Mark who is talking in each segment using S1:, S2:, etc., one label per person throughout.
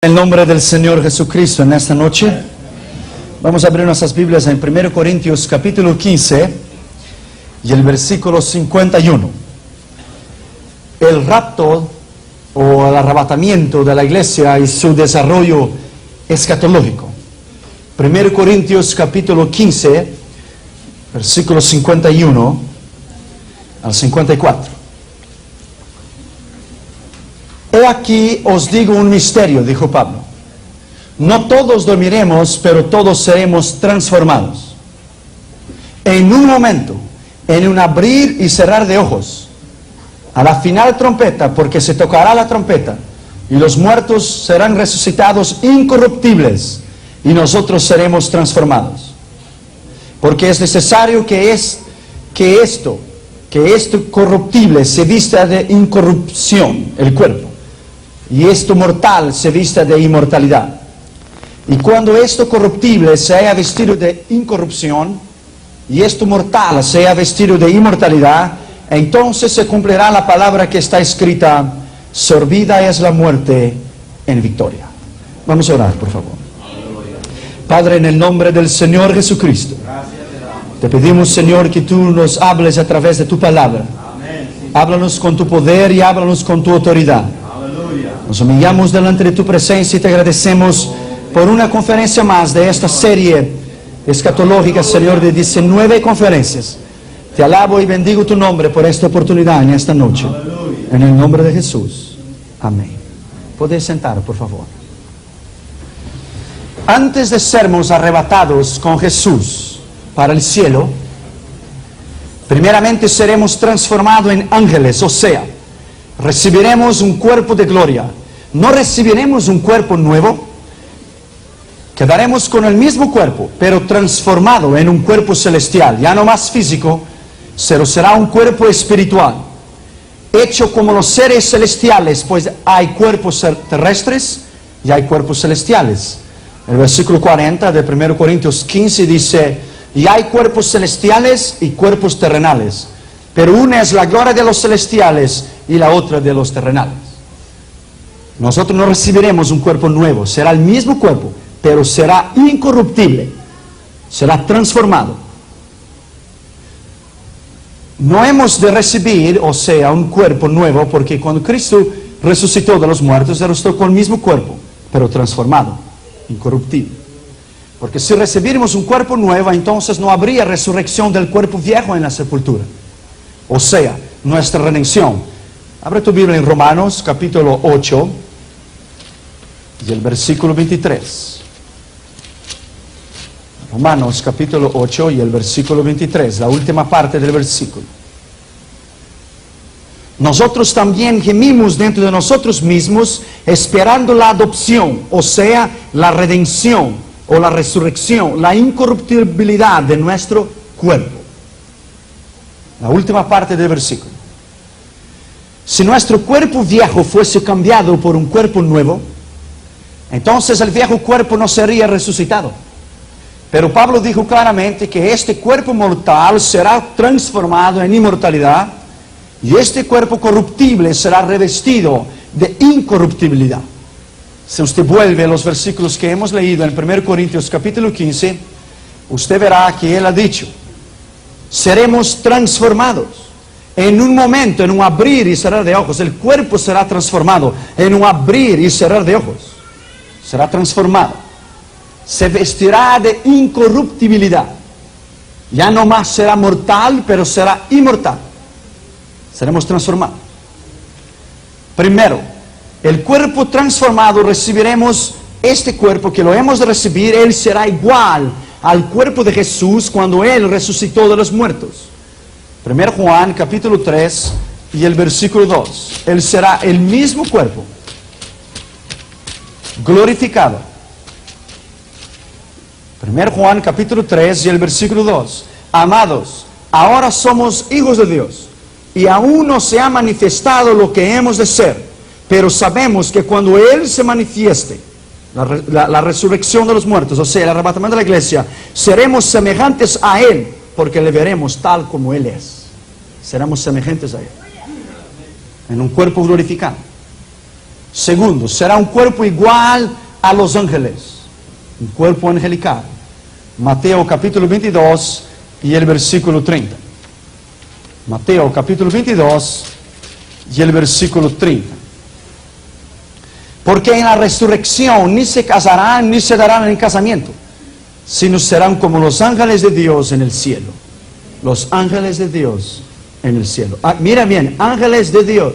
S1: En el nombre del Señor Jesucristo, en esta noche vamos a abrir nuestras Biblias en 1 Corintios capítulo 15 y el versículo 51. El rapto o el arrebatamiento de la iglesia y su desarrollo escatológico. 1 Corintios capítulo 15, versículo 51 al 54. He aquí os digo un misterio, dijo Pablo. No todos dormiremos, pero todos seremos transformados. En un momento, en un abrir y cerrar de ojos, a la final trompeta, porque se tocará la trompeta, y los muertos serán resucitados incorruptibles, y nosotros seremos transformados. Porque es necesario que esto corruptible se vista de incorrupción, el cuerpo, y esto mortal se vista de inmortalidad. Y cuando esto corruptible se haya vestido de incorrupción, y esto mortal se haya vestido de inmortalidad, entonces se cumplirá la palabra que está escrita: sorbida es la muerte en victoria. Vamos a orar, por favor. Padre, en el nombre del Señor Jesucristo, te pedimos, Señor, que tú nos hables a través de tu palabra. Háblanos con tu poder y háblanos con tu autoridad. Nos humillamos delante de tu presencia y te agradecemos por una conferencia más de esta serie escatológica, Señor, de 19 conferencias. Te alabo y bendigo tu nombre por esta oportunidad en esta noche. En el nombre de Jesús. Amén. Podéis sentar, por favor. Antes de sermos arrebatados con Jesús para el cielo, primeramente seremos transformados en ángeles, o sea, recibiremos un cuerpo de gloria. No recibiremos un cuerpo nuevo, quedaremos con el mismo cuerpo, pero transformado en un cuerpo celestial, ya no más físico, pero será un cuerpo espiritual, hecho como los seres celestiales, pues hay cuerpos terrestres y hay cuerpos celestiales. El versículo 40 de 1 Corintios 15 dice: y hay cuerpos celestiales y cuerpos terrenales, pero una es la gloria de los celestiales y la otra de los terrenales. Nosotros no recibiremos un cuerpo nuevo, será el mismo cuerpo, pero será incorruptible, será transformado. No hemos de recibir, o sea, un cuerpo nuevo, porque cuando Cristo resucitó de los muertos, resucitó con el mismo cuerpo, pero transformado, incorruptible. Porque si recibiremos un cuerpo nuevo, entonces no habría resurrección del cuerpo viejo en la sepultura. O sea, nuestra redención. Abre tu Biblia en Romanos capítulo 8 y el versículo 23. Romanos capítulo 8 y el versículo 23, la última parte del versículo. Nosotros también gemimos dentro de nosotros mismos, esperando la adopción, o sea, la redención o la resurrección, la incorruptibilidad de nuestro cuerpo. La última parte del versículo. Si nuestro cuerpo viejo fuese cambiado por un cuerpo nuevo, entonces el viejo cuerpo no sería resucitado. Pero Pablo dijo claramente que este cuerpo mortal será transformado en inmortalidad y este cuerpo corruptible será revestido de incorruptibilidad. Si usted vuelve a los versículos que hemos leído en 1 Corintios capítulo 15, usted verá que él ha dicho: seremos transformados en un momento, en un abrir y cerrar de ojos. El cuerpo será transformado en un abrir y cerrar de ojos. Será transformado. Se vestirá de incorruptibilidad. Ya no más será mortal, pero será inmortal. Seremos transformados. Primero, el cuerpo transformado recibiremos este cuerpo que lo hemos de recibir. Él será igual al cuerpo de Jesús cuando Él resucitó de los muertos. 1 Juan capítulo 3 y el versículo 2. Él será el mismo cuerpo, glorificado. 1 Juan capítulo 3 y el versículo 2. Amados, ahora somos hijos de Dios, y aún no se ha manifestado lo que hemos de ser, pero sabemos que cuando Él se manifieste, la resurrección de los muertos, o sea, el arrebatamiento de la iglesia, seremos semejantes a Él, porque le veremos tal como Él es. Seremos semejantes a Él, en un cuerpo glorificado. Segundo, será un cuerpo igual a los ángeles, un cuerpo angelical. Mateo capítulo 22 y el versículo 30. Mateo capítulo 22 y el versículo 30. Porque en la resurrección ni se casarán ni se darán en casamiento, sino serán como los ángeles de Dios en el cielo. Los ángeles de Dios en el cielo. Mira bien, ángeles de Dios.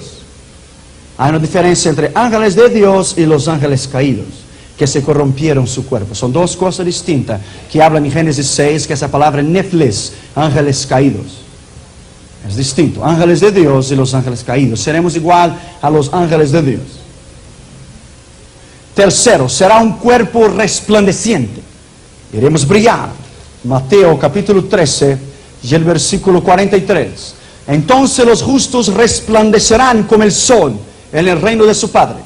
S1: Hay una diferencia entre ángeles de Dios y los ángeles caídos, que se corrompieron su cuerpo. Son dos cosas distintas que hablan en Génesis 6, que es la palabra nefles, ángeles caídos. Es distinto, ángeles de Dios y los ángeles caídos. Seremos igual a los ángeles de Dios. Tercero, será un cuerpo resplandeciente. Iremos brillar. Mateo capítulo 13 y el versículo 43. Entonces los justos resplandecerán como el sol en el reino de su Padre.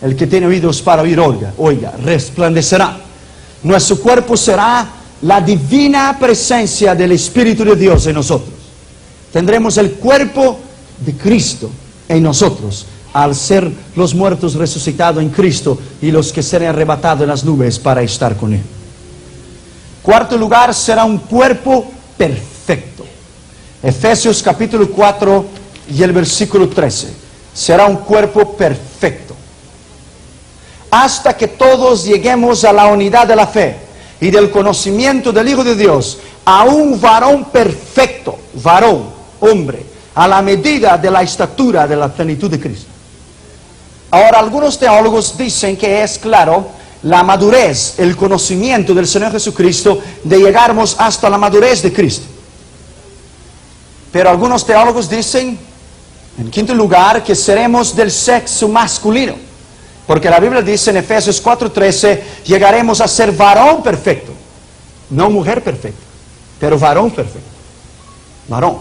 S1: El que tiene oídos para oír, oiga, resplandecerá. Nuestro cuerpo será la divina presencia del Espíritu de Dios en nosotros. Tendremos el cuerpo de Cristo en nosotros, al ser los muertos resucitados en Cristo y los que serán arrebatados en las nubes para estar con Él. Cuarto lugar, será un cuerpo perfecto. Efesios capítulo 4 y el versículo 13. Será un cuerpo perfecto. Hasta que todos lleguemos a la unidad de la fe y del conocimiento del Hijo de Dios, a un varón perfecto, varón, hombre, a la medida de la estatura de la plenitud de Cristo. Ahora, algunos teólogos dicen que es claro la madurez, el conocimiento del Señor Jesucristo, de llegarnos hasta la madurez de Cristo. Pero algunos teólogos dicen, en quinto lugar, que seremos del sexo masculino. Porque la Biblia dice en Efesios 4:13, llegaremos a ser varón perfecto. No mujer perfecta, pero varón perfecto. Varón.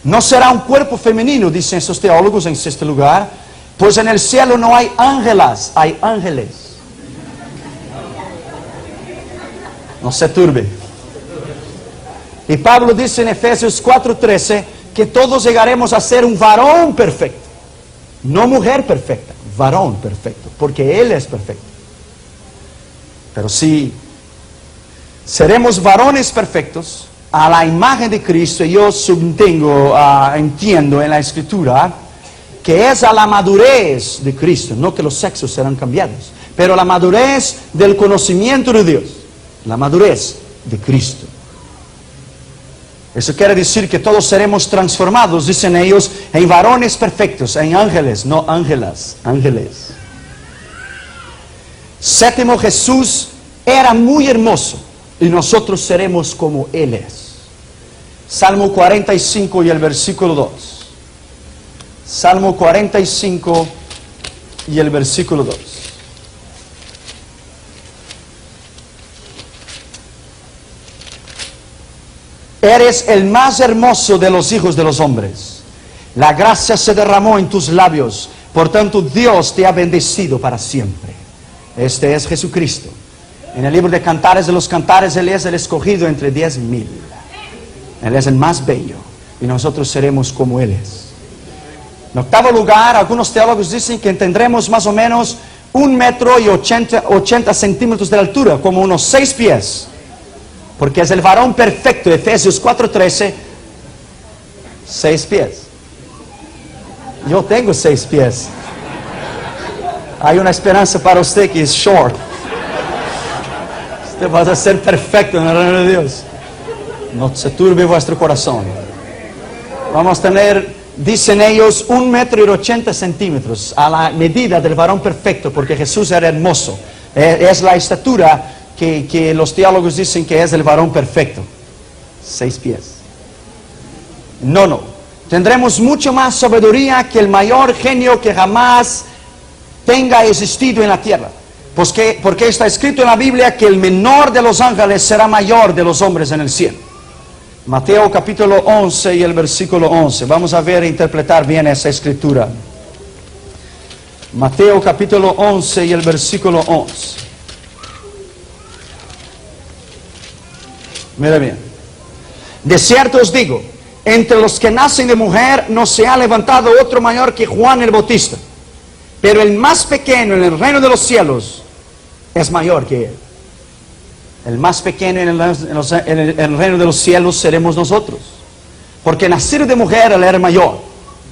S1: No será un cuerpo femenino, dicen esos teólogos en sexto lugar, pues en el cielo no hay ángelas, hay ángeles. No se turbe. Y Pablo dice en Efesios 4:13 que todos llegaremos a ser un varón perfecto. No mujer perfecta, varón perfecto, porque Él es perfecto. Pero si seremos varones perfectos, a la imagen de Cristo, yo entiendo en la Escritura, que es a la madurez de Cristo, no que los sexos serán cambiados, pero la madurez del conocimiento de Dios, la madurez de Cristo. Eso quiere decir que todos seremos transformados, dicen ellos, en varones perfectos, en ángeles, no ángelas, ángeles. Séptimo, Jesús era muy hermoso y nosotros seremos como Él es. Salmo 45 y el versículo 2. Salmo 45 y el versículo 2. Eres el más hermoso de los hijos de los hombres. La gracia se derramó en tus labios. Por tanto, Dios te ha bendecido para siempre. Este es Jesucristo. En el libro de Cantares de los Cantares, Él es el escogido entre 10,000. Él es el más bello. Y nosotros seremos como Él es. En octavo lugar, algunos teólogos dicen que tendremos más o menos 1,80 m de altura, como unos 6 pies. Porque es el varón perfecto, Efesios 4:13, 6 pies. Yo tengo 6 pies. Hay una esperanza para usted que es short. Usted va a ser perfecto en el reino de Dios. No se turbe vuestro corazón. Vamos a tener, dicen ellos, 1,80 m a la medida del varón perfecto, porque Jesús era hermoso. Es la estatura que los teólogos dicen que es el varón perfecto. 6 pies. No. Tendremos mucho más sabiduría que el mayor genio que jamás tenga existido en la tierra. Porque está escrito en la Biblia que el menor de los ángeles será mayor de los hombres en el cielo. Mateo capítulo 11 y el versículo 11. Vamos a ver e interpretar bien esa escritura. Mateo capítulo 11 y el versículo 11. Mira bien. De cierto os digo, entre los que nacen de mujer no se ha levantado otro mayor que Juan el Bautista. Pero el más pequeño en el reino de los cielos es mayor que él. El más pequeño en el reino de los cielos seremos nosotros. Porque nacido de mujer, él era mayor.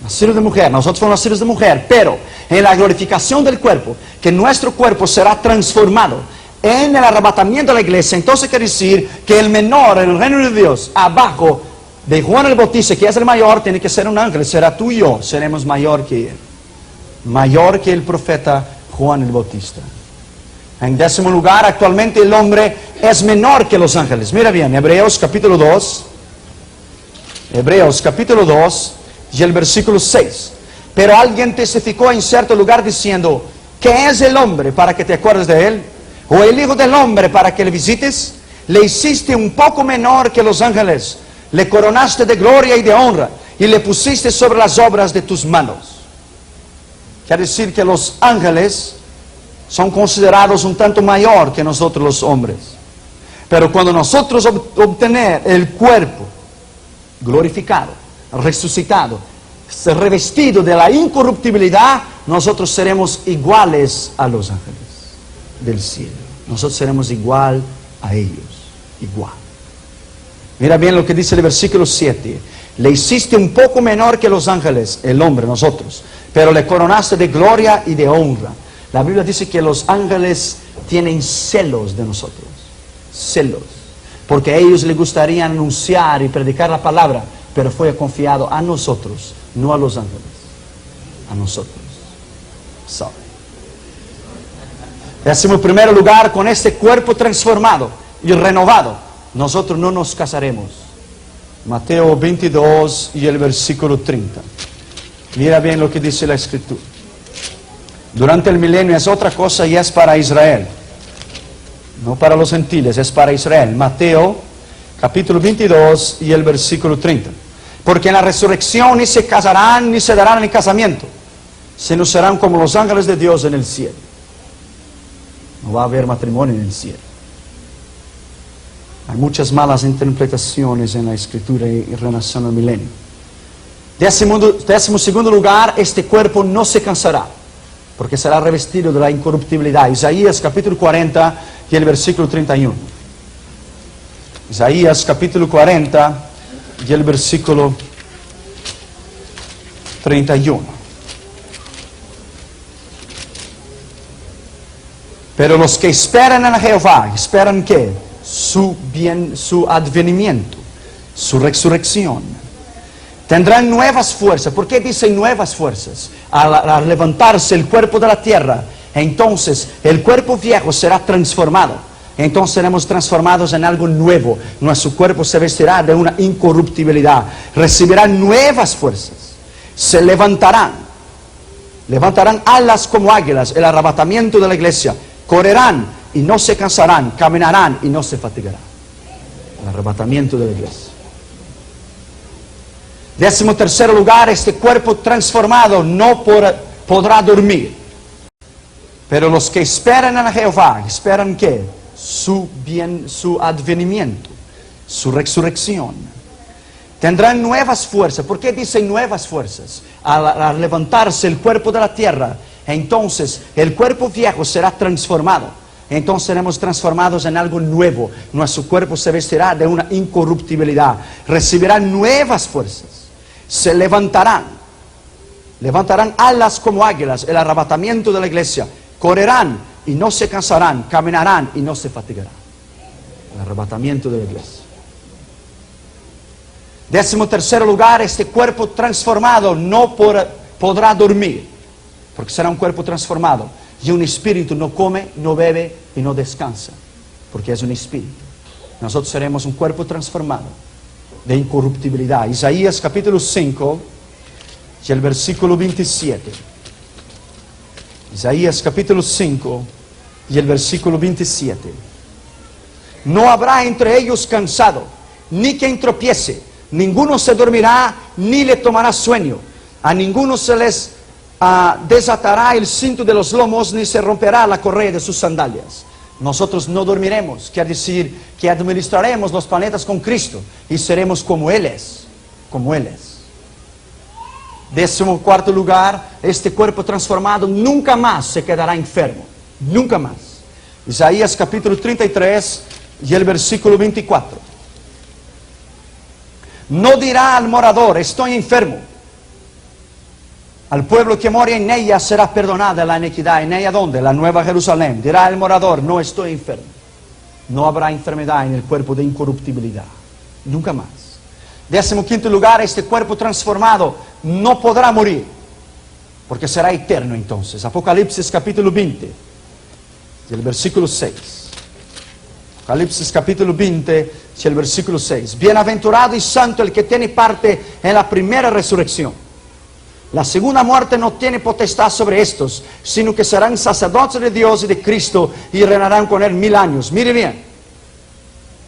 S1: Nacido de mujer, nosotros fuimos nacidos de mujer. Pero en la glorificación del cuerpo, que nuestro cuerpo será transformado en el arrebatamiento de la iglesia, entonces quiere decir que el menor en el reino de Dios, abajo de Juan el Bautista, que es el mayor, tiene que ser un ángel. Será tú y yo, seremos mayor que él. Mayor que el profeta Juan el Bautista. En 10º lugar, actualmente el hombre es menor que los ángeles. Mira bien, Hebreos capítulo 2. Hebreos capítulo 2 y el versículo 6. Pero alguien testificó en cierto lugar diciendo: ¿qué es el hombre para que te acuerdes de él? ¿O el hijo del hombre para que le visites? Le hiciste un poco menor que los ángeles. Le coronaste de gloria y de honra. Y le pusiste sobre las obras de tus manos. Quiere decir que los ángeles son considerados un tanto mayor que nosotros los hombres. Pero cuando nosotros obtener el cuerpo glorificado, resucitado, revestido de la incorruptibilidad, nosotros seremos iguales a los ángeles del cielo. Nosotros seremos igual a ellos. Igual. Mira bien lo que dice el versículo 7. Le hiciste un poco menor que los ángeles, el hombre, nosotros, pero le coronaste de gloria y de honra. La Biblia dice que los ángeles tienen celos de nosotros. Celos. Porque a ellos les gustaría anunciar y predicar la palabra, pero fue confiado a nosotros, no a los ángeles. A nosotros. Sorry. 11º lugar, con este cuerpo transformado y renovado, nosotros no nos casaremos. Mateo 22 y el versículo 30. Mira bien lo que dice la Escritura. Durante el milenio es otra cosa y es para Israel. No para los gentiles, es para Israel. Mateo capítulo 22 y el versículo 30. Porque en la resurrección ni se casarán ni se darán en casamiento, sino serán como los ángeles de Dios en el cielo. No va a haber matrimonio en el cielo. Hay muchas malas interpretaciones en la Escritura en relación al milenio. 12º lugar, este cuerpo no se cansará, porque será revestido de la incorruptibilidad. Isaías capítulo 40 y el versículo 31. Isaías capítulo 40 y el versículo 31. Pero los que esperan en Jehová, ¿esperan qué? Su advenimiento, su resurrección. Tendrán nuevas fuerzas. ¿Por qué dice nuevas fuerzas? Al levantarse el cuerpo de la tierra, entonces el cuerpo viejo será transformado. Entonces seremos transformados en algo nuevo. Nuestro cuerpo se vestirá de una incorruptibilidad. Recibirán nuevas fuerzas. Se levantarán. Levantarán alas como águilas. El arrebatamiento de la iglesia. Correrán y no se cansarán. Caminarán y no se fatigarán. El arrebatamiento de la iglesia. 13º lugar, este cuerpo transformado no podrá dormir. Pero los que esperan a Jehová, ¿esperan qué? Su advenimiento, su resurrección. Tendrán nuevas fuerzas. ¿Por qué dicen nuevas fuerzas? Al levantarse el cuerpo de la tierra, entonces el cuerpo viejo será transformado. Entonces seremos transformados en algo nuevo. Nuestro cuerpo se vestirá de una incorruptibilidad. Recibirán nuevas fuerzas. Se levantarán. Levantarán alas como águilas. El arrebatamiento de la iglesia. Correrán y no se cansarán. Caminarán y no se fatigarán. El arrebatamiento de la iglesia. 13º lugar, este cuerpo transformado no podrá dormir. Porque será un cuerpo transformado. Y un espíritu no come, no bebe y no descansa. Porque es un espíritu. Nosotros seremos un cuerpo transformado. De incorruptibilidad. Isaías capítulo 5 y el versículo 27. Isaías capítulo 5 y el versículo 27. No habrá entre ellos cansado, ni quien tropiece, ninguno se dormirá, ni le tomará sueño. A ninguno se les desatará el cinto de los lomos, ni se romperá la correa de sus sandalias. Nosotros no dormiremos, quiere decir que administraremos los planetas con Cristo y seremos como Él es, como Él es. 14º lugar, este cuerpo transformado nunca más se quedará enfermo. Nunca más. Isaías capítulo 33 y el versículo 24. No dirá al morador, estoy enfermo. Al pueblo que mora en ella será perdonada la iniquidad. ¿En ella dónde? La Nueva Jerusalén. Dirá el morador, no estoy enfermo. No habrá enfermedad en el cuerpo de incorruptibilidad. Nunca más. 15º lugar, este cuerpo transformado no podrá morir, porque será eterno entonces. Apocalipsis capítulo 20, y el versículo 6. Apocalipsis capítulo 20, y el versículo 6. Bienaventurado y santo el que tiene parte en la primera resurrección. La segunda muerte no tiene potestad sobre estos, sino que serán sacerdotes de Dios y de Cristo y reinarán con él 1000 años. Mire bien,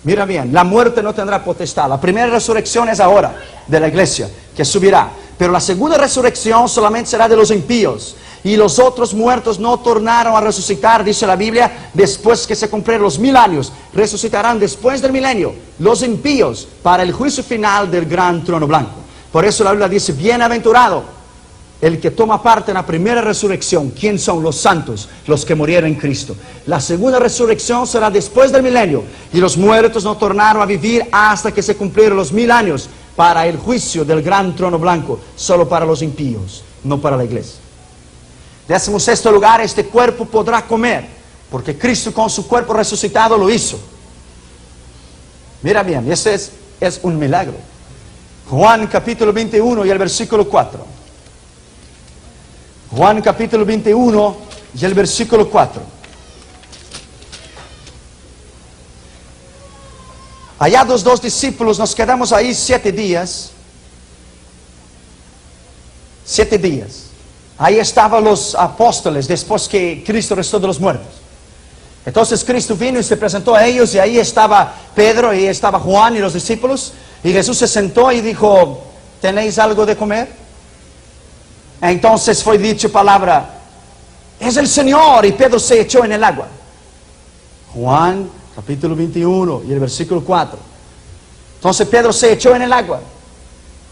S1: mira bien, la muerte no tendrá potestad. La primera resurrección es ahora, de la iglesia, que subirá. Pero la segunda resurrección solamente será de los impíos. Y los otros muertos no tornaron a resucitar, dice la Biblia, después que se cumplieron los 1000 años. Resucitarán después del milenio los impíos para el juicio final del gran trono blanco. Por eso la Biblia dice, bienaventurado el que toma parte en la primera resurrección. ¿Quién son? Los santos, los que murieron en Cristo. La segunda resurrección será después del milenio. Y los muertos no tornaron a vivir hasta que se cumplieron los 1000 años para el juicio del gran trono blanco. Solo para los impíos, no para la iglesia. 16º lugar, este cuerpo podrá comer, porque Cristo con su cuerpo resucitado lo hizo. Mira bien, ese es un milagro. Juan capítulo 21 y el versículo 4. Juan capítulo 21 y el versículo 4. Hallados 2 discípulos, nos quedamos ahí 7 días. 7 días. Ahí estaban los apóstoles después que Cristo resucitó de los muertos. Entonces Cristo vino y se presentó a ellos, y ahí estaba Pedro y estaba Juan y los discípulos. Y Jesús se sentó y dijo, ¿tenéis algo de comer? Entonces fue dicho palabra, es el Señor, y Pedro se echó en el agua. Juan capítulo 21 y el versículo 4. Entonces Pedro se echó en el agua,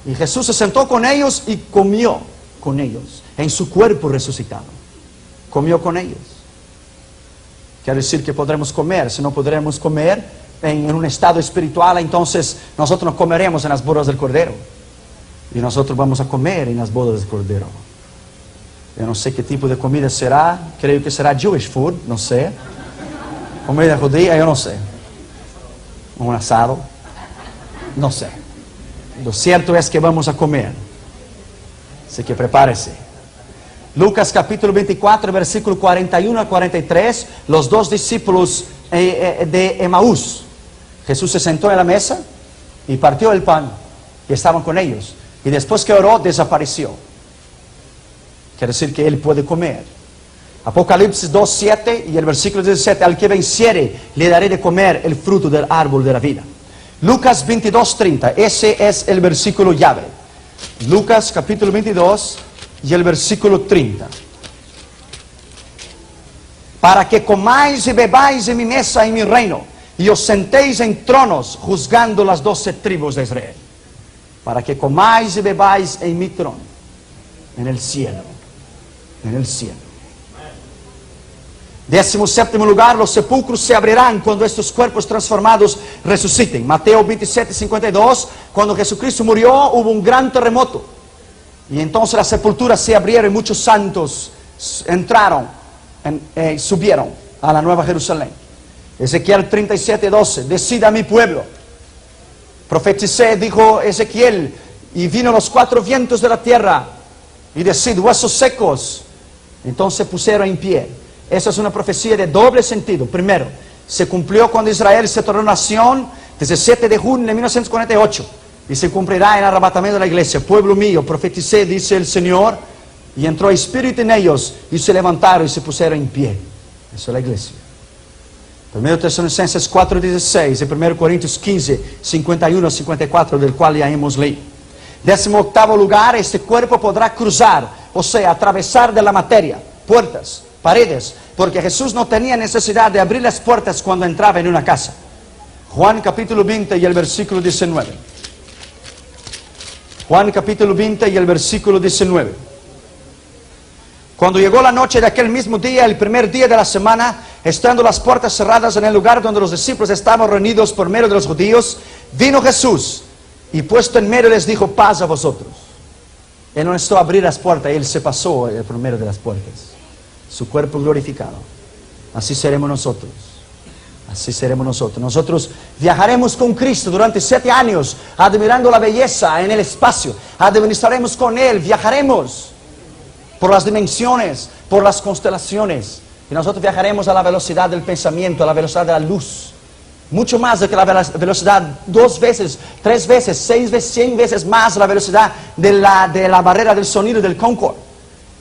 S1: y Jesús se sentó con ellos y comió con ellos, en su cuerpo resucitado. Comió con ellos. Quiere decir que podremos comer. Si no podremos comer en un estado espiritual, entonces nosotros no comeremos en las bodas del Cordero. Y nosotros vamos a comer en las bodas del Cordero. Yo no sé qué tipo de comida será. Creo que será Jewish food, no sé. Comida judía, yo no sé. Un asado, no sé. Lo cierto es que vamos a comer. Así que prepárese. Lucas capítulo 24, versículo 41 a 43. Los 2 discípulos de Emaús. Jesús se sentó en la mesa y partió el pan. Y estaban con ellos. Y después que oró, desapareció. Quiere decir que él puede comer. Apocalipsis 2:7 y el versículo 17. Al que venciere, le daré de comer el fruto del árbol de la vida. Lucas 22:30. Ese es el versículo llave. Lucas capítulo 22 y el versículo 30. Para que comáis y bebáis en mi mesa y en mi reino, y os sentéis en tronos, juzgando las 12 tribus de Israel. Para que comáis y bebáis en mi trono, en el cielo, en el cielo. 17º lugar, los sepulcros se abrirán cuando estos cuerpos transformados resuciten. Mateo 27:52, cuando Jesucristo murió, hubo un gran terremoto. Y entonces las sepulturas se abrieron y muchos santos entraron, subieron a la Nueva Jerusalén. Ezequiel 37:12, decida a mi pueblo. Profeticé, dijo Ezequiel, y vino los 4 vientos de la tierra, y decid, huesos secos. Entonces pusieron en pie. Esa es una profecía de doble sentido. Primero, se cumplió cuando Israel se tornó nación, 17 de junio de 1948, y se cumplirá en el arrebatamiento de la iglesia. Pueblo mío, profeticé, dice el Señor, y entró espíritu en ellos, y se levantaron y se pusieron en pie. Eso es la iglesia. 1 Tesalonicenses 4:16 y 1 Corintios 15:51-54, del cual ya hemos leído. 18º lugar, este cuerpo podrá cruzar, o sea, atravesar de la materia, puertas, paredes, porque Jesús no tenía necesidad de abrir las puertas cuando entraba en una casa. Juan capítulo 20 y el versículo 19. Juan capítulo 20 y el versículo 19. Cuando llegó la noche de aquel mismo día, el primer día de la semana, estando las puertas cerradas en el lugar donde los discípulos estaban reunidos por medio de los judíos, vino Jesús y puesto en medio les dijo: paz a vosotros. Él no necesitó abrir las puertas, Él se pasó el primero de las puertas. Su cuerpo glorificado. Así seremos nosotros. Así seremos nosotros. Nosotros viajaremos con Cristo durante 7 años, admirando la belleza en el espacio. Administraremos con Él, viajaremos por las dimensiones, por las constelaciones. Y nosotros viajaremos a la velocidad del pensamiento, a la velocidad de la luz. Mucho más de que la velocidad, 2 veces, 3 veces, 6 veces, 100 veces más la velocidad de la barrera del sonido del Concorde.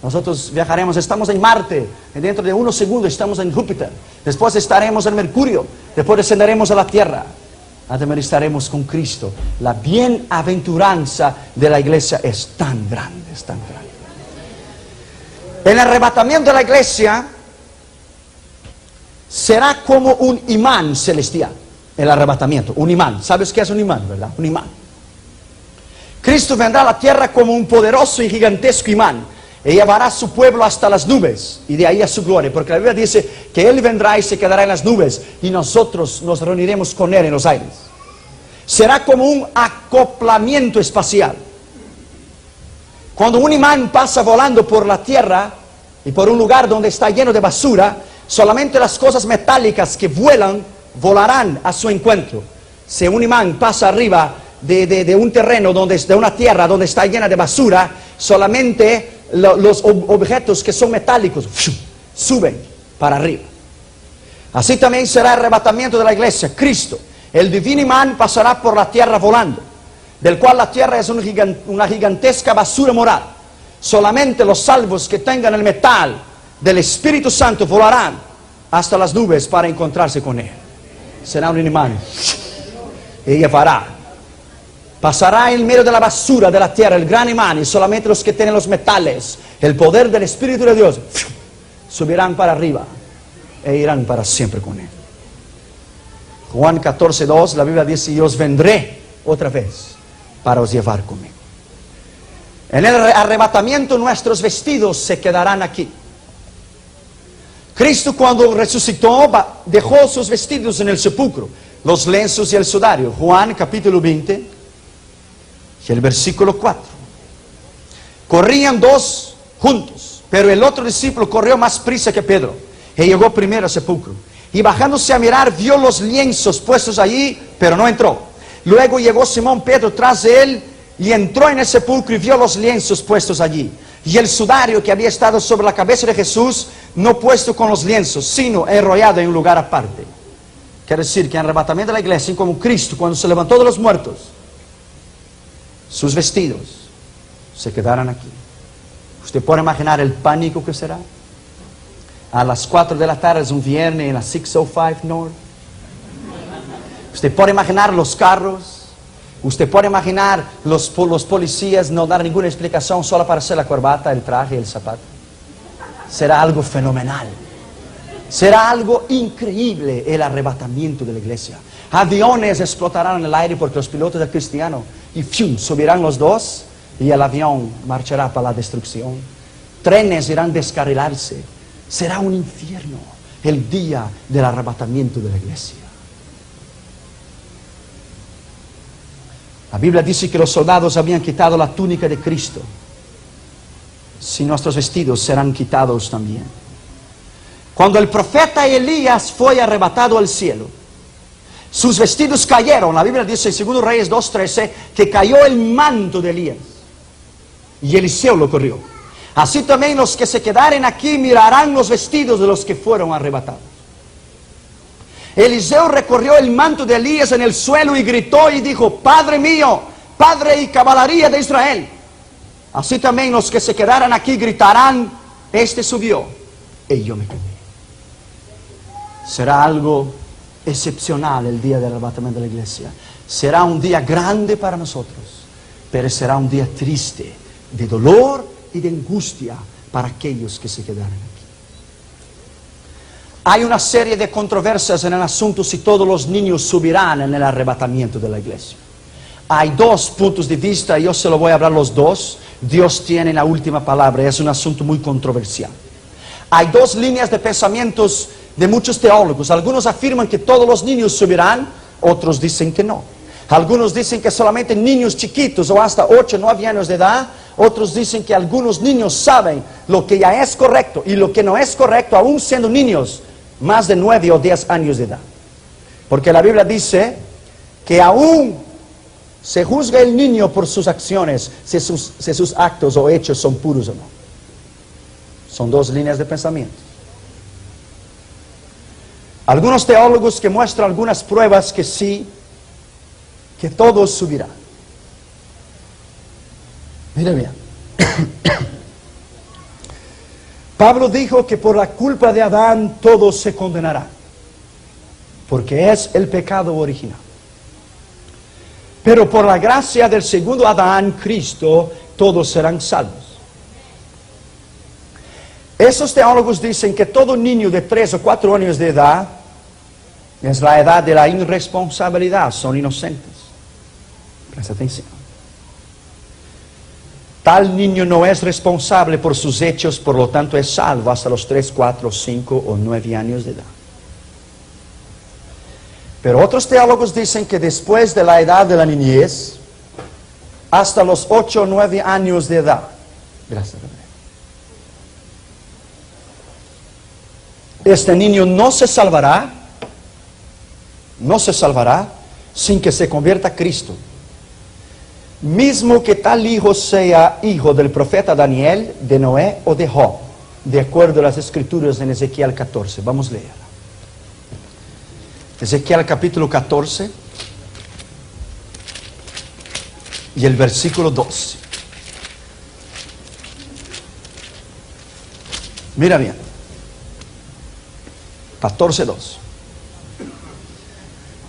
S1: Nosotros viajaremos, estamos en Marte, y dentro de unos segundos estamos en Júpiter. Después estaremos en Mercurio, después descenderemos a la Tierra. Administraremos con Cristo. La bienaventuranza de la iglesia es tan grande, es tan grande. El arrebatamiento de la iglesia será como un imán celestial. El arrebatamiento, un imán. ¿Sabes qué es un imán, verdad? Un imán. Cristo vendrá a la tierra como un poderoso y gigantesco imán, y llevará a su pueblo hasta las nubes, y de ahí a su gloria, porque la Biblia dice que Él vendrá y se quedará en las nubes, y nosotros nos reuniremos con Él en los aires. Será como un acoplamiento espacial. Cuando un imán pasa volando por la tierra y por un lugar donde está lleno de basura, solamente las cosas metálicas que vuelan, volarán a su encuentro. Si un imán pasa arriba de un terreno, de una tierra donde está llena de basura, solamente los objetos que son metálicos suben para arriba. Así también será el arrebatamiento de la iglesia. Cristo, el divino imán, pasará por la tierra volando, del cual la tierra es una gigantesca basura moral. Solamente los salvos que tengan el metal del Espíritu Santo volarán hasta las nubes para encontrarse con Él. Será un imán y llevará. Pasará en medio de la basura de la tierra el gran imán, y solamente los que tienen los metales, el poder del Espíritu de Dios, subirán para arriba e irán para siempre con Él. Juan 14:2, la Biblia dice: y os vendré otra vez para os llevar conmigo. En el arrebatamiento nuestros vestidos se quedarán aquí. Cristo, cuando resucitó, dejó sus vestidos en el sepulcro, los lienzos y el sudario. Juan capítulo 20 y el versículo 4. Corrían 2 juntos, pero el otro discípulo corrió más prisa que Pedro y llegó primero al sepulcro. Y bajándose a mirar, vio los lienzos puestos allí, pero no entró. Luego llegó Simón Pedro tras de él y entró en el sepulcro y vio los lienzos puestos allí, y el sudario que había estado sobre la cabeza de Jesús, no puesto con los lienzos, sino enrollado en un lugar aparte. Quiere decir que en el arrebatamiento de la iglesia, como Cristo, cuando se levantó de los muertos, sus vestidos se quedarán aquí. ¿Usted puede imaginar el pánico que será? A las 4 de la tarde, es un viernes, en la 605 North. Usted puede imaginar los carros. Usted puede imaginar los policías no dar ninguna explicación, solo para hacer la corbata, el traje y el zapato. Será algo fenomenal. Será algo increíble el arrebatamiento de la iglesia. Aviones explotarán en el aire porque los pilotos de cristiano y subirán los dos y el avión marchará para la destrucción. Trenes irán a descarrilarse. Será un infierno el día del arrebatamiento de la iglesia. La Biblia dice que los soldados habían quitado la túnica de Cristo. Si nuestros vestidos serán quitados también. Cuando el profeta Elías fue arrebatado al cielo, sus vestidos cayeron. La Biblia dice en 2 Reyes 2:13 que cayó el manto de Elías y Eliseo lo corrió. Así también los que se quedaren aquí mirarán los vestidos de los que fueron arrebatados. Eliseo recorrió el manto de Elías en el suelo y gritó y dijo: Padre mío, Padre y caballería de Israel. Así también los que se quedaran aquí gritarán: este subió y yo me quedé. Será algo excepcional el día del arrebatamiento de la iglesia. Será un día grande para nosotros, pero será un día triste, de dolor y de angustia para aquellos que se quedaran aquí. Hay una serie de controversias en el asunto si todos los niños subirán en el arrebatamiento de la iglesia. Hay dos puntos de vista, yo se lo voy a hablar los dos. Dios tiene la última palabra, es un asunto muy controversial. Hay dos líneas de pensamientos de muchos teólogos. Algunos afirman que todos los niños subirán, otros dicen que no. Algunos dicen que solamente niños chiquitos o hasta 8 o 9 años de edad. Otros dicen que algunos niños saben lo que ya es correcto y lo que no es correcto, aún siendo niños más de 9 o 10 años de edad. Porque la Biblia dice que aún se juzga el niño por sus acciones, si sus actos o hechos son puros o no. Son dos líneas de pensamiento. Algunos teólogos que muestran algunas pruebas que sí, que todos subirán. Mira bien. Pablo dijo que por la culpa de Adán todos se condenarán, porque es el pecado original. Pero por la gracia del segundo Adán, Cristo, todos serán salvos. Esos teólogos dicen que todo niño de 3 o 4 años de edad es la edad de la irresponsabilidad, son inocentes. Presta atención. Tal niño no es responsable por sus hechos, por lo tanto es salvo hasta los 3, 4, 5 o 9 años de edad. Pero otros teólogos dicen que después de la edad de la niñez, hasta los 8 o 9 años de edad, gracias, este niño no se salvará sin que se convierta a Cristo. Mismo que tal hijo sea hijo del profeta Daniel, de Noé o de Job, de acuerdo a las escrituras en Ezequiel 14. Vamos a leer. Ezequiel capítulo 14 y el versículo 12. Mira bien. 14:2.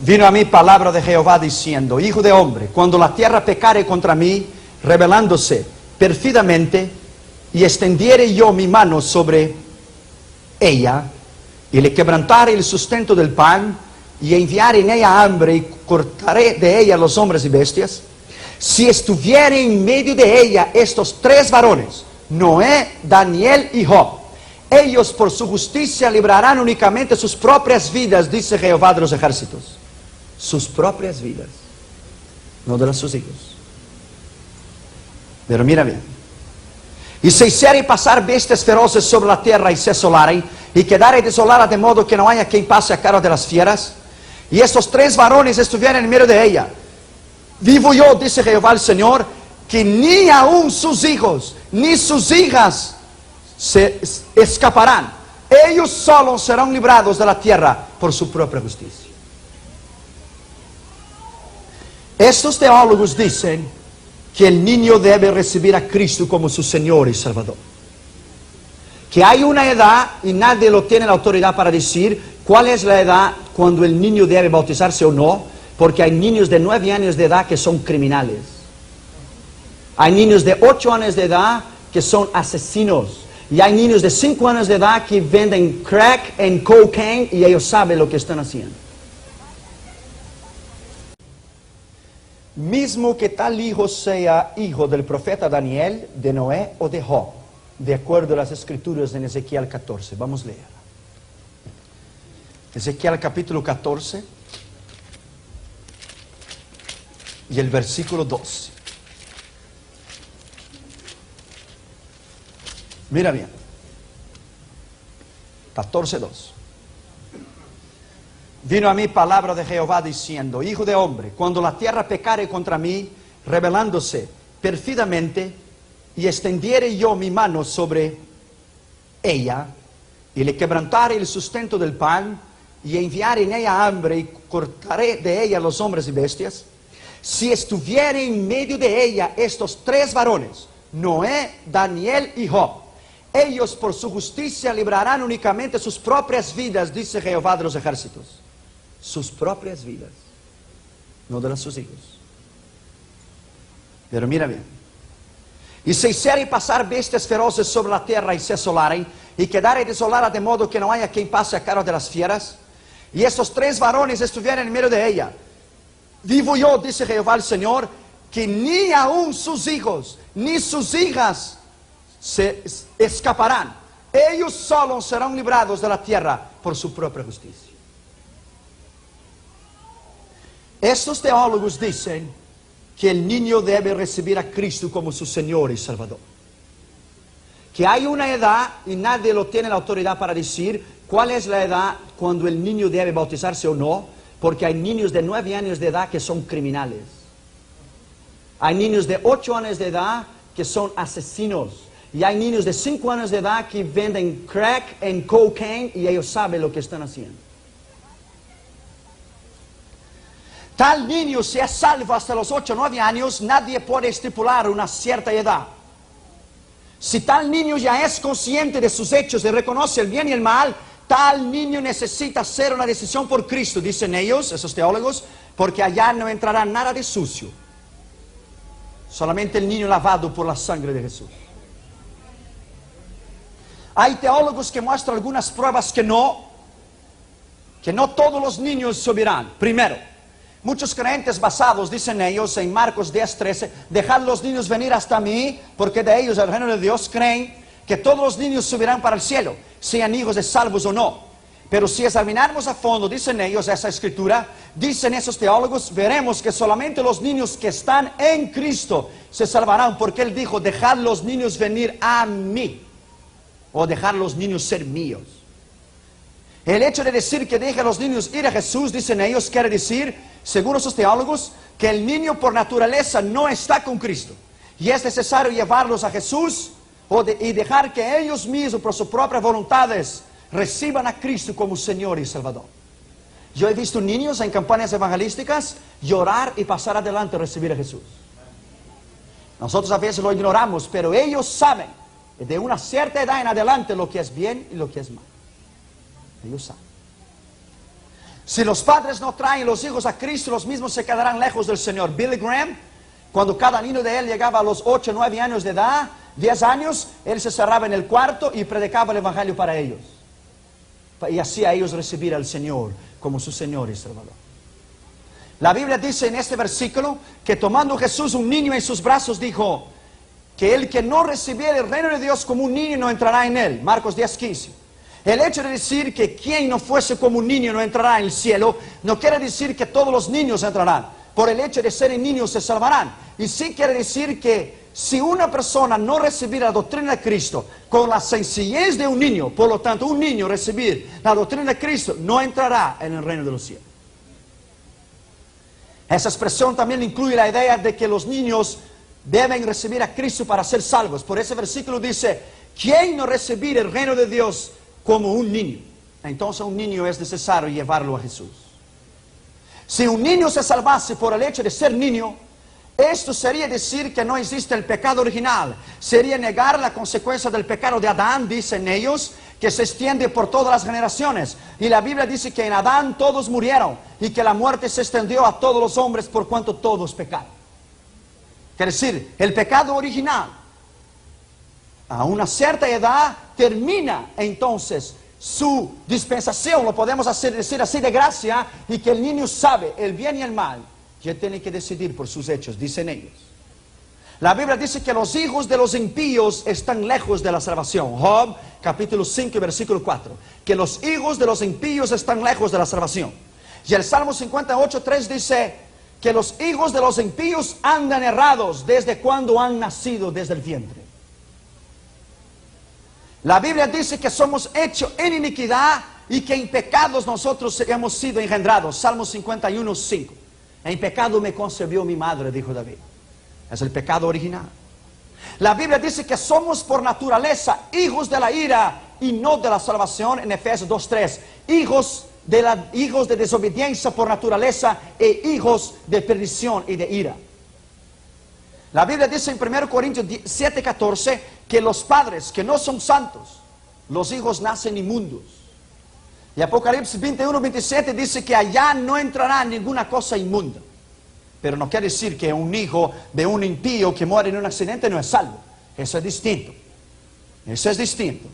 S1: Vino a mí palabra de Jehová diciendo: Hijo de hombre, cuando la tierra pecare contra mí, rebelándose pérfidamente, y extendiere yo mi mano sobre ella, y le quebrantare el sustento del pan, y enviare en ella hambre, y cortaré de ella los hombres y bestias, si estuviere en medio de ella estos 3 varones, Noé, Daniel y Job, ellos por su justicia librarán únicamente sus propias vidas, dice Jehová de los ejércitos. Sus propias vidas, no de las sus hijos. Pero mira bien. Y se hiciere pasar bestias feroces sobre la tierra y se asolaren, y quedare desolada de modo que no haya quien pase a cara de las fieras, y estos 3 varones estuvieran en medio de ella. Vivo yo, dice Jehová el Señor, que ni aún sus hijos, ni sus hijas se escaparán. Ellos solos serán librados de la tierra por su propia justicia. Estos teólogos dicen que el niño debe recibir a Cristo como su Señor y Salvador. Que hay una edad, y nadie lo tiene la autoridad para decir cuál es la edad cuando el niño debe bautizarse o no, porque hay niños de 9 años de edad que son criminales. Hay niños de 8 años de edad que son asesinos. Y hay niños de 5 años de edad que venden crack and cocaine y ellos saben lo que están haciendo. Mismo que tal hijo sea hijo del profeta Daniel, de Noé o de Job, de acuerdo a las escrituras en Ezequiel 14. Vamos a leer. Ezequiel capítulo 14 y el versículo 12. Mira bien. 14:2. Vino a mí palabra de Jehová diciendo: Hijo de hombre, cuando la tierra pecare contra mí, rebelándose pérfidamente, y extendiere yo mi mano sobre ella, y le quebrantare el sustento del pan, y enviare en ella hambre, y cortaré de ella los hombres y bestias, si estuviere en medio de ella estos 3 varones, Noé, Daniel y Job, ellos por su justicia librarán únicamente sus propias vidas, dice Jehová de los ejércitos. Sus propias vidas, no de las sus hijos. Pero mira bien. Y se hiciere pasar bestias feroces sobre la tierra y se asolaren, y quedare desolada de modo que no haya quien pase a cara de las fieras, y estos 3 varones estuvieran en medio de ella. Vivo yo, dice Jehová el Señor, que ni aun sus hijos, ni sus hijas se escaparán. Ellos solos serán librados de la tierra por su propia justicia. Estos teólogos dicen que el niño debe recibir a Cristo como su Señor y Salvador. Que hay una edad, y nadie lo tiene la autoridad para decir cuál es la edad cuando el niño debe bautizarse o no, porque hay niños de 9 años de edad que son criminales. Hay niños de 8 años de edad que son asesinos. Y hay niños de 5 años de edad que venden crack en cocaine y ellos saben lo que están haciendo. Tal niño, si es salvo hasta los 8 o 9 años, nadie puede estipular una cierta edad. Si tal niño ya es consciente de sus hechos y reconoce el bien y el mal, tal niño necesita hacer una decisión por Cristo, dicen ellos, esos teólogos, porque allá no entrará nada de sucio. Solamente el niño lavado por la sangre de Jesús. Hay teólogos que muestran algunas pruebas que no todos los niños subirán. Primero, muchos creyentes basados, dicen ellos, en Marcos 10:13, dejad los niños venir hasta mí, porque de ellos el reino de Dios, creen que todos los niños subirán para el cielo, sean hijos de salvos o no. Pero si examinamos a fondo, dicen ellos, esa escritura, dicen esos teólogos, veremos que solamente los niños que están en Cristo se salvarán, porque Él dijo, dejad los niños venir a mí, o dejar los niños ser míos. El hecho de decir que deje a los niños ir a Jesús, dicen ellos, quiere decir, según esos teólogos, que el niño por naturaleza no está con Cristo. Y es necesario llevarlos a Jesús y dejar que ellos mismos, por sus propias voluntades, reciban a Cristo como Señor y Salvador. Yo he visto niños en campañas evangelísticas llorar y pasar adelante a recibir a Jesús. Nosotros a veces lo ignoramos, pero ellos saben de una cierta edad en adelante lo que es bien y lo que es mal. Ellos saben. Si los padres no traen los hijos a Cristo, los mismos se quedarán lejos del Señor. Billy Graham, cuando cada niño de él llegaba a los 8 o 9 años de edad, 10 años, él se cerraba en el cuarto y predicaba el Evangelio para ellos. Y hacía a ellos recibir al Señor como su Señor y Salvador. La Biblia dice en este versículo que tomando Jesús un niño en sus brazos, dijo que el que no recibiera el reino de Dios como un niño no entrará en él. Marcos 10:15. El hecho de decir que quien no fuese como un niño no entrará en el cielo, no quiere decir que todos los niños entrarán. Por el hecho de ser niños se salvarán. Y sí quiere decir que si una persona no recibir la doctrina de Cristo con la sencillez de un niño, por lo tanto un niño recibir la doctrina de Cristo, no entrará en el reino de los cielos. Esa expresión también incluye la idea de que los niños deben recibir a Cristo para ser salvos. Por ese versículo dice, ¿quién no recibir el reino de Dios como un niño? Entonces un niño es necesario llevarlo a Jesús. Si un niño se salvase por el hecho de ser niño, esto sería decir que no existe el pecado original. Sería negar la consecuencia del pecado de Adán, dicen ellos, que se extiende por todas las generaciones. Y la Biblia dice que en Adán todos murieron y que la muerte se extendió a todos los hombres por cuanto todos pecaron. Quiere decir, el pecado original a una cierta edad termina entonces su dispensación, lo podemos decir así, de gracia, y que el niño sabe el bien y el mal, que tiene que decidir por sus hechos, dicen ellos. La Biblia dice que los hijos de los impíos están lejos de la salvación. Job, capítulo 5, versículo 4. Que los hijos de los impíos están lejos de la salvación. Y el Salmo 58, 3 dice que los hijos de los impíos andan errados desde cuando han nacido desde el vientre. La Biblia dice que somos hechos en iniquidad y que en pecados nosotros hemos sido engendrados. Salmo 51, 5. En pecado me concebió mi madre, dijo David. Es el pecado original. La Biblia dice que somos por naturaleza hijos de la ira y no de la salvación en Efesios 2:3. Hijos de desobediencia por naturaleza e hijos de perdición y de ira. La Biblia dice en 1 Corintios 7:14 que los padres que no son santos, los hijos nacen inmundos. Y Apocalipsis 21:27 dice que allá no entrará ninguna cosa inmunda. Pero no quiere decir que un hijo de un impío que muere en un accidente no es salvo. Eso es distinto. Eso es distinto.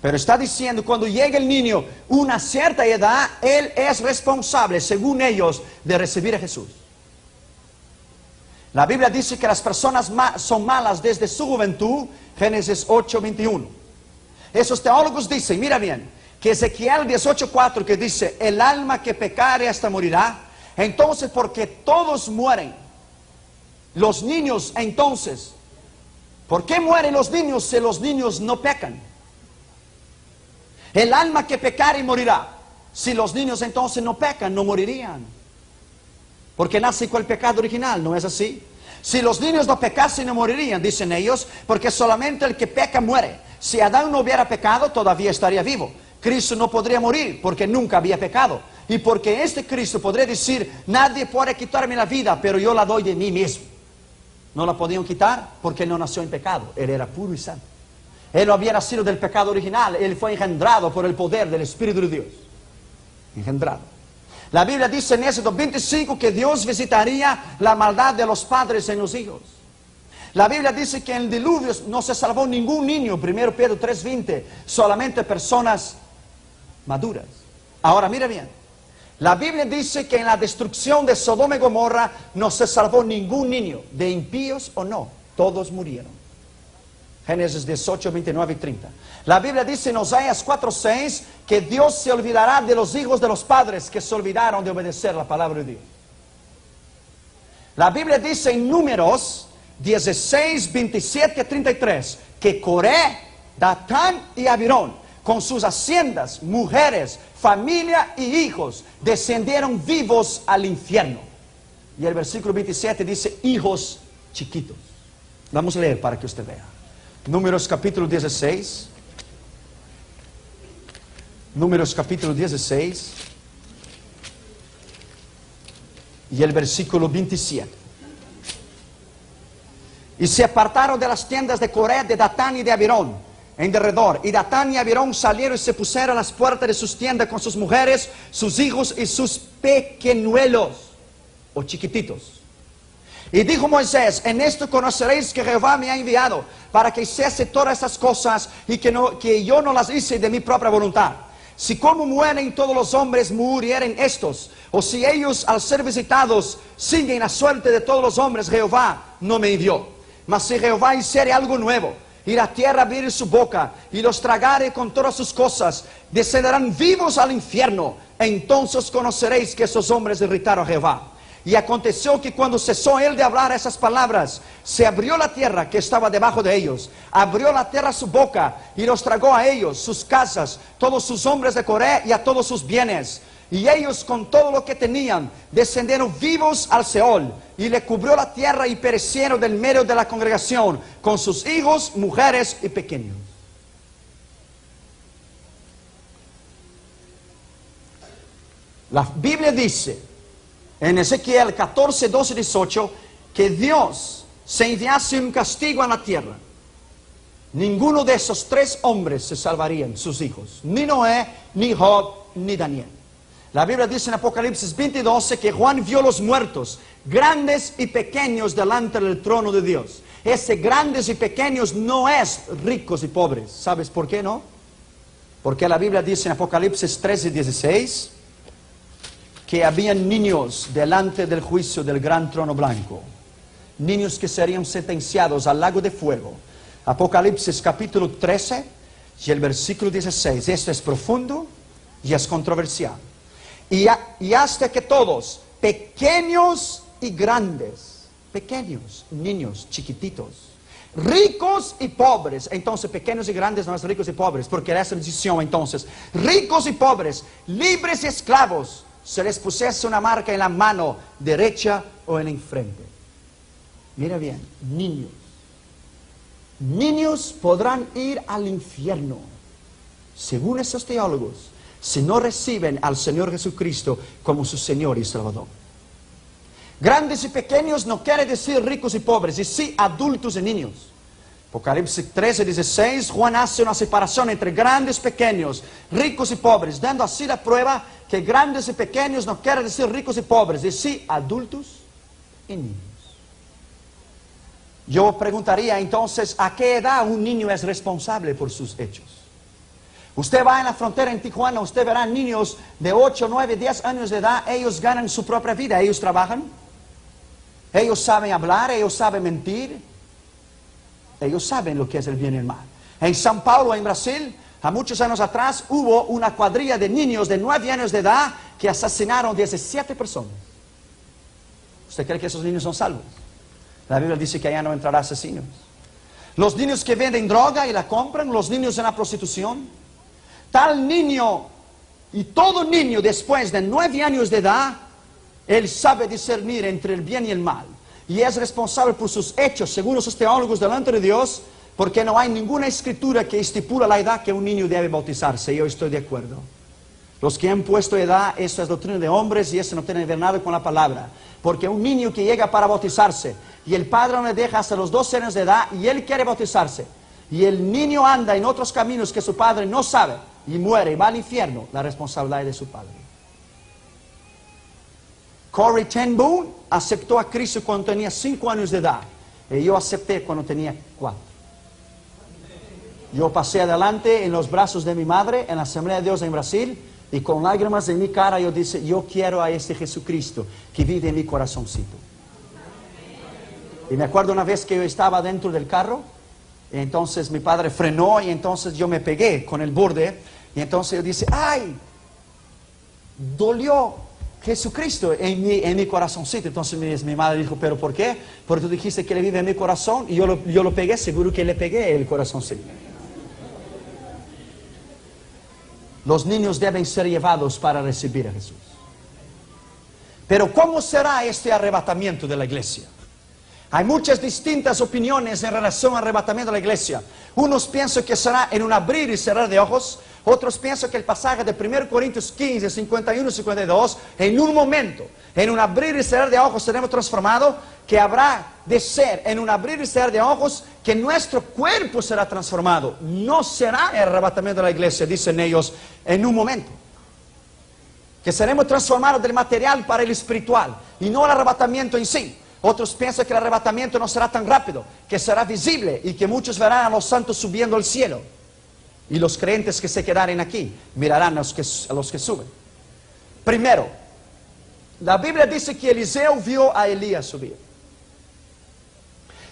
S1: Pero está diciendo, cuando llega el niño a una cierta edad, él es responsable, según ellos, de recibir a Jesús. La Biblia dice que las personas son malas desde su juventud, Génesis 8:21. Esos teólogos dicen, mira bien, que Ezequiel 18:4 que dice, el alma que pecare hasta morirá. Entonces, porque todos mueren, los niños entonces, ¿por qué mueren los niños si los niños no pecan? El alma que pecare morirá. Si los niños entonces no pecan, no morirían. Porque nace con el pecado original, ¿no es así? Si los niños no pecasen, no morirían, dicen ellos, porque solamente el que peca muere. Si Adán no hubiera pecado, todavía estaría vivo. Cristo no podría morir, porque nunca había pecado. Y porque este Cristo podría decir, nadie puede quitarme la vida, pero yo la doy de mí mismo. No la podían quitar, porque no nació en pecado. Él era puro y santo. Él no había nacido del pecado original, él fue engendrado por el poder del Espíritu de Dios. Engendrado. La Biblia dice en Éxodo 25 que Dios visitaría la maldad de los padres en los hijos. La Biblia dice que en el diluvio no se salvó ningún niño, 1 Pedro 3:20, solamente personas maduras. Ahora mira bien, la Biblia dice que en la destrucción de Sodoma y Gomorra no se salvó ningún niño, de impíos o no, todos murieron. Génesis 18, 29 y 30. La Biblia dice en Oseas 4:6 que Dios se olvidará de los hijos de los padres que se olvidaron de obedecer la palabra de Dios. La Biblia dice en Números 16, 27 a 33 que Coré, Datán y Abirón, con sus haciendas, mujeres, familia y hijos, descendieron vivos al infierno. Y el versículo 27 dice hijos chiquitos. Vamos a leer para que usted vea. Números capítulo 16. Números capítulo 16. Y el versículo 27. Y se apartaron de las tiendas de Coré, de Datán y de Abirón, en derredor. Y Datán y Abirón salieron y se pusieron a las puertas de sus tiendas con sus mujeres, sus hijos y sus pequeñuelos, o chiquititos. Y dijo Moisés, en esto conoceréis que Jehová me ha enviado para que hiciese todas estas cosas y que yo no las hice de mi propia voluntad. Si como mueren todos los hombres murieren estos, o si ellos al ser visitados siguen la suerte de todos los hombres, Jehová no me envió. Mas si Jehová hiciere algo nuevo, y la tierra abriere su boca, y los tragare con todas sus cosas, descenderán vivos al infierno. Entonces conoceréis que esos hombres irritaron a Jehová. Y aconteció que cuando cesó él de hablar esas palabras, se abrió la tierra que estaba debajo de ellos. Abrió la tierra su boca y los tragó a ellos, sus casas, todos sus hombres de Coré y a todos sus bienes. Y ellos con todo lo que tenían descendieron vivos al Seol. Y le cubrió la tierra y perecieron del medio de la congregación, con sus hijos, mujeres y pequeños. La Biblia dice en Ezequiel 14, 12, 18, que Dios se enviase un castigo a la tierra. Ninguno de esos tres hombres se salvarían, sus hijos. Ni Noé, ni Job, ni Daniel. La Biblia dice en Apocalipsis 20:12 que Juan vio los muertos, grandes y pequeños, delante del trono de Dios. Ese grandes y pequeños no es ricos y pobres. ¿Sabes por qué no? Porque la Biblia dice en Apocalipsis 13:16 que habían niños delante del juicio del gran trono blanco. Niños que serían sentenciados al lago de fuego. Apocalipsis capítulo 13 y el versículo 16. Esto es profundo y es controversial. Y hasta que todos, pequeños y grandes, pequeños, niños, chiquititos, ricos y pobres. Entonces pequeños y grandes no es ricos y pobres, porque era esa decisión entonces. Ricos y pobres, libres y esclavos, se les pusiese una marca en la mano derecha o en la frente. Mira bien, niños. Niños podrán ir al infierno, según esos teólogos, si no reciben al Señor Jesucristo como su Señor y Salvador. Grandes y pequeños no quiere decir ricos y pobres, y sí adultos y niños. Apocalipsis 13:16, Juan hace una separación entre grandes y pequeños, ricos y pobres, dando así la prueba que grandes y pequeños no quiere decir ricos y pobres, y sí adultos y niños. Yo preguntaría entonces, ¿a qué edad un niño es responsable por sus hechos? Usted va en la frontera en Tijuana, usted verá niños de 8, 9, 10 años de edad, ellos ganan su propia vida, ellos trabajan, Ellos saben hablar, ellos saben mentir. Ellos saben lo que es el bien y el mal. En São Paulo, en Brasil, a muchos años atrás, hubo una cuadrilla de niños de 9 años de edad que asesinaron 17 personas. ¿Usted cree que esos niños son salvos? La Biblia dice que allá no entrará asesinos. Los niños que venden droga y la compran, los niños en la prostitución. Tal niño y todo niño después de 9 años de edad, él sabe discernir entre el bien y el mal. Y es responsable por sus hechos, según los teólogos delante de Dios, porque no hay ninguna escritura que estipula la edad que un niño debe bautizarse. Yo estoy de acuerdo. Los que han puesto edad, eso es doctrina de hombres y eso no tiene que ver nada con la palabra. Porque un niño que llega para bautizarse y el padre no le deja hasta los 12 años de edad y él quiere bautizarse y el niño anda en otros caminos que su padre no sabe y muere y va al infierno, la responsabilidad es de su padre. Corrie ten Boom aceptó a Cristo cuando tenía 5 años de edad y yo acepté cuando tenía 4. Yo pasé adelante en los brazos de mi madre en la Asamblea de Dios en Brasil y con lágrimas en mi cara yo dije, yo quiero a este Jesucristo que vive en mi corazoncito. Y me acuerdo una vez que yo estaba dentro del carro, y entonces mi padre frenó y entonces yo me pegué con el borde y entonces yo dije, ¡ay! Dolió Jesucristo en mi corazoncito. Entonces mi madre dijo, ¿pero por qué? Porque tú dijiste que Él vive en mi corazón y yo lo pegué, seguro que le pegué el corazoncito. Los niños deben ser llevados para recibir a Jesús. Pero ¿cómo será este arrebatamiento de la iglesia? Hay muchas distintas opiniones en relación al arrebatamiento de la iglesia. Unos piensan que será en un abrir y cerrar de ojos. Otros piensan que el pasaje de 1 Corintios 15, 51 y 52, en un momento, en un abrir y cerrar de ojos seremos transformados, que habrá de ser en un abrir y cerrar de ojos, que nuestro cuerpo será transformado. No será el arrebatamiento de la iglesia, dicen ellos, en un momento. Que seremos transformados del material para el espiritual, y no el arrebatamiento en sí. Otros piensan que el arrebatamiento no será tan rápido, que será visible y que muchos verán a los santos subiendo al cielo. Y los creyentes que se quedaren aquí mirarán a los que suben. Primero, la Biblia dice que Eliseo vio a Elías subir.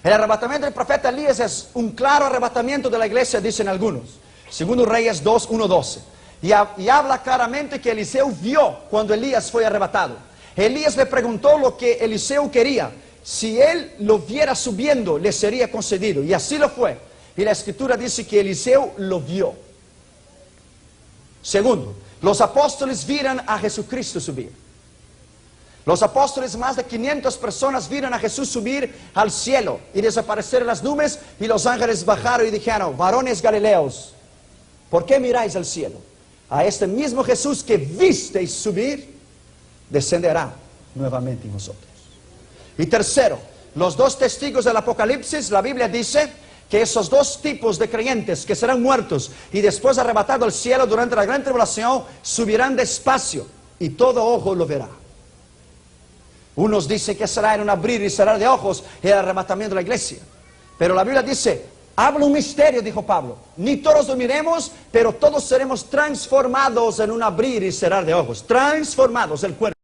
S1: El arrebatamiento del profeta Elías es un claro arrebatamiento de la iglesia, dicen algunos. Segundo Reyes 2, 1, 12. Y habla claramente que Eliseo vio cuando Elías fue arrebatado. Elías le preguntó lo que Eliseo quería. Si él lo viera subiendo, le sería concedido. Y así lo fue. Y la escritura dice que Eliseo lo vio. Segundo, los apóstoles vieron a Jesucristo subir. Los apóstoles, más de 500 personas, vieron a Jesús subir al cielo y desaparecer en las nubes. Y los ángeles bajaron y dijeron, varones galileos, ¿por qué miráis al cielo? A este mismo Jesús que visteis subir, descenderá nuevamente en vosotros. Y tercero, los dos testigos del Apocalipsis, la Biblia dice que esos dos tipos de creyentes que serán muertos y después arrebatados al cielo durante la gran tribulación, subirán despacio y todo ojo lo verá. Unos dicen que será en un abrir y cerrar de ojos el arrebatamiento de la iglesia. Pero la Biblia dice, habla un misterio, dijo Pablo. Ni todos dormiremos, pero todos seremos transformados en un abrir y cerrar de ojos. Transformados el cuerpo.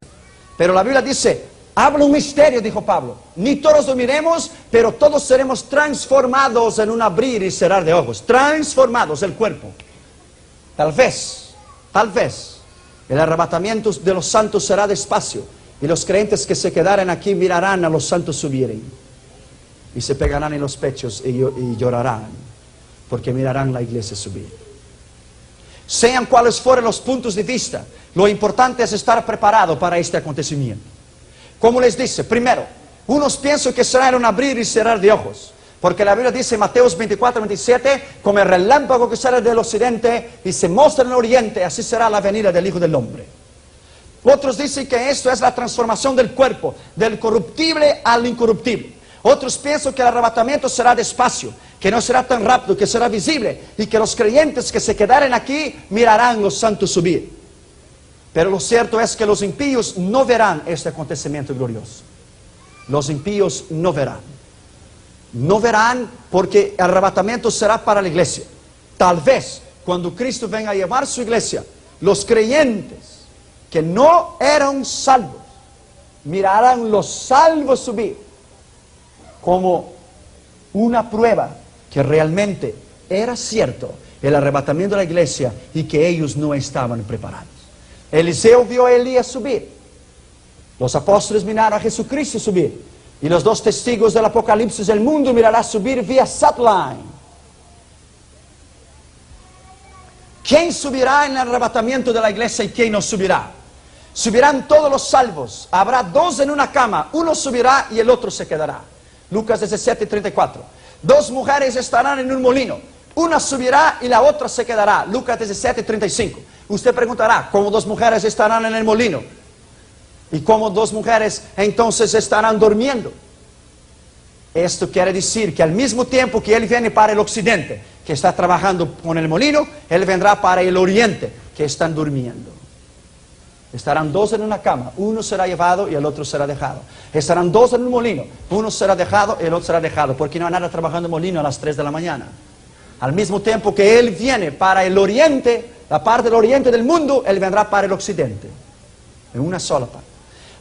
S1: Pero la Biblia dice, habla un misterio, dijo Pablo. Ni todos dormiremos, pero todos seremos transformados en un abrir y cerrar de ojos. Transformados el cuerpo. Tal vez, el arrebatamiento de los santos será despacio. Y los creyentes que se quedaren aquí mirarán a los santos subir. Y se pegarán en los pechos y llorarán. Porque mirarán la iglesia subir. Sean cuales fueren los puntos de vista, lo importante es estar preparado para este acontecimiento. Como les dice, primero, unos piensan que será en un abrir y cerrar de ojos. Porque la Biblia dice en Mateos 24, 27, como el relámpago que sale del occidente y se muestra en el oriente, así será la venida del Hijo del Hombre. Otros dicen que esto es la transformación del cuerpo, del corruptible al incorruptible. Otros piensan que el arrebatamiento será despacio, que no será tan rápido, que será visible, y que los creyentes que se quedaren aquí mirarán los santos subir. Pero lo cierto es que los impíos no verán este acontecimiento glorioso. Los impíos no verán. No verán porque el arrebatamiento será para la iglesia. Tal vez cuando Cristo venga a llevar su iglesia, los creyentes que no eran salvos mirarán los salvos subir como una prueba que realmente era cierto el arrebatamiento de la iglesia y que ellos no estaban preparados. Eliseo vio a Elías subir. Los apóstoles miraron a Jesucristo subir. Y los dos testigos del Apocalipsis, el mundo mirará subir vía satellite. ¿Quién subirá en el arrebatamiento de la iglesia y quién no subirá? Subirán todos los salvos. Habrá dos en una cama. Uno subirá y el otro se quedará. Lucas 17:34. Dos mujeres estarán en un molino. Una subirá y la otra se quedará. Lucas 17:35. Usted preguntará, ¿cómo dos mujeres estarán en el molino? ¿Y cómo dos mujeres entonces estarán durmiendo? Esto quiere decir que al mismo tiempo que Él viene para el occidente, que está trabajando con el molino, Él vendrá para el oriente, que están durmiendo. Estarán dos en una cama, uno será llevado y el otro será dejado. Estarán dos en un molino, uno será dejado y el otro será dejado, porque no hay nada trabajando en molino a las 3 de la mañana. Al mismo tiempo que Él viene para el oriente, la parte del oriente del mundo, Él vendrá para el occidente, en una sola parte.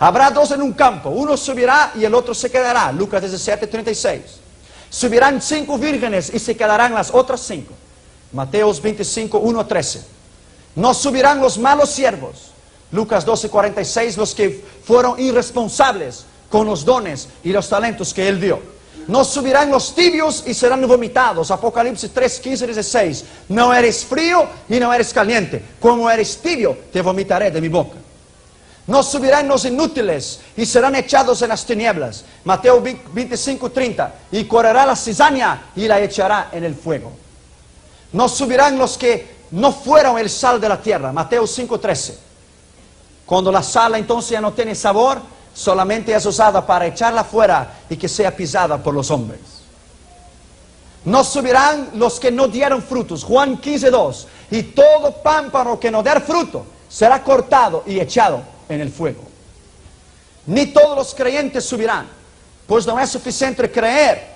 S1: Habrá dos en un campo, uno subirá y el otro se quedará. Lucas 17:36. Subirán 5 vírgenes y se quedarán las otras 5. Mateos 25:1-13. No subirán los malos siervos. Lucas 12:46, los que fueron irresponsables con los dones y los talentos que Él dio. No subirán los tibios y serán vomitados. Apocalipsis 3:15-16. No eres frío y no eres caliente. Como eres tibio, te vomitaré de mi boca. No subirán los inútiles y serán echados en las tinieblas. Mateo 25:30. Y correrá la cizaña y la echará en el fuego. No subirán los que no fueron el sal de la tierra. Mateo 5:13. Cuando la sal entonces ya no tiene sabor, solamente es usada para echarla fuera y que sea pisada por los hombres. No subirán los que no dieron frutos. Juan 15:2. Y todo pámpano que no dé fruto será cortado y echado en el fuego. Ni todos los creyentes subirán, pues no es suficiente creer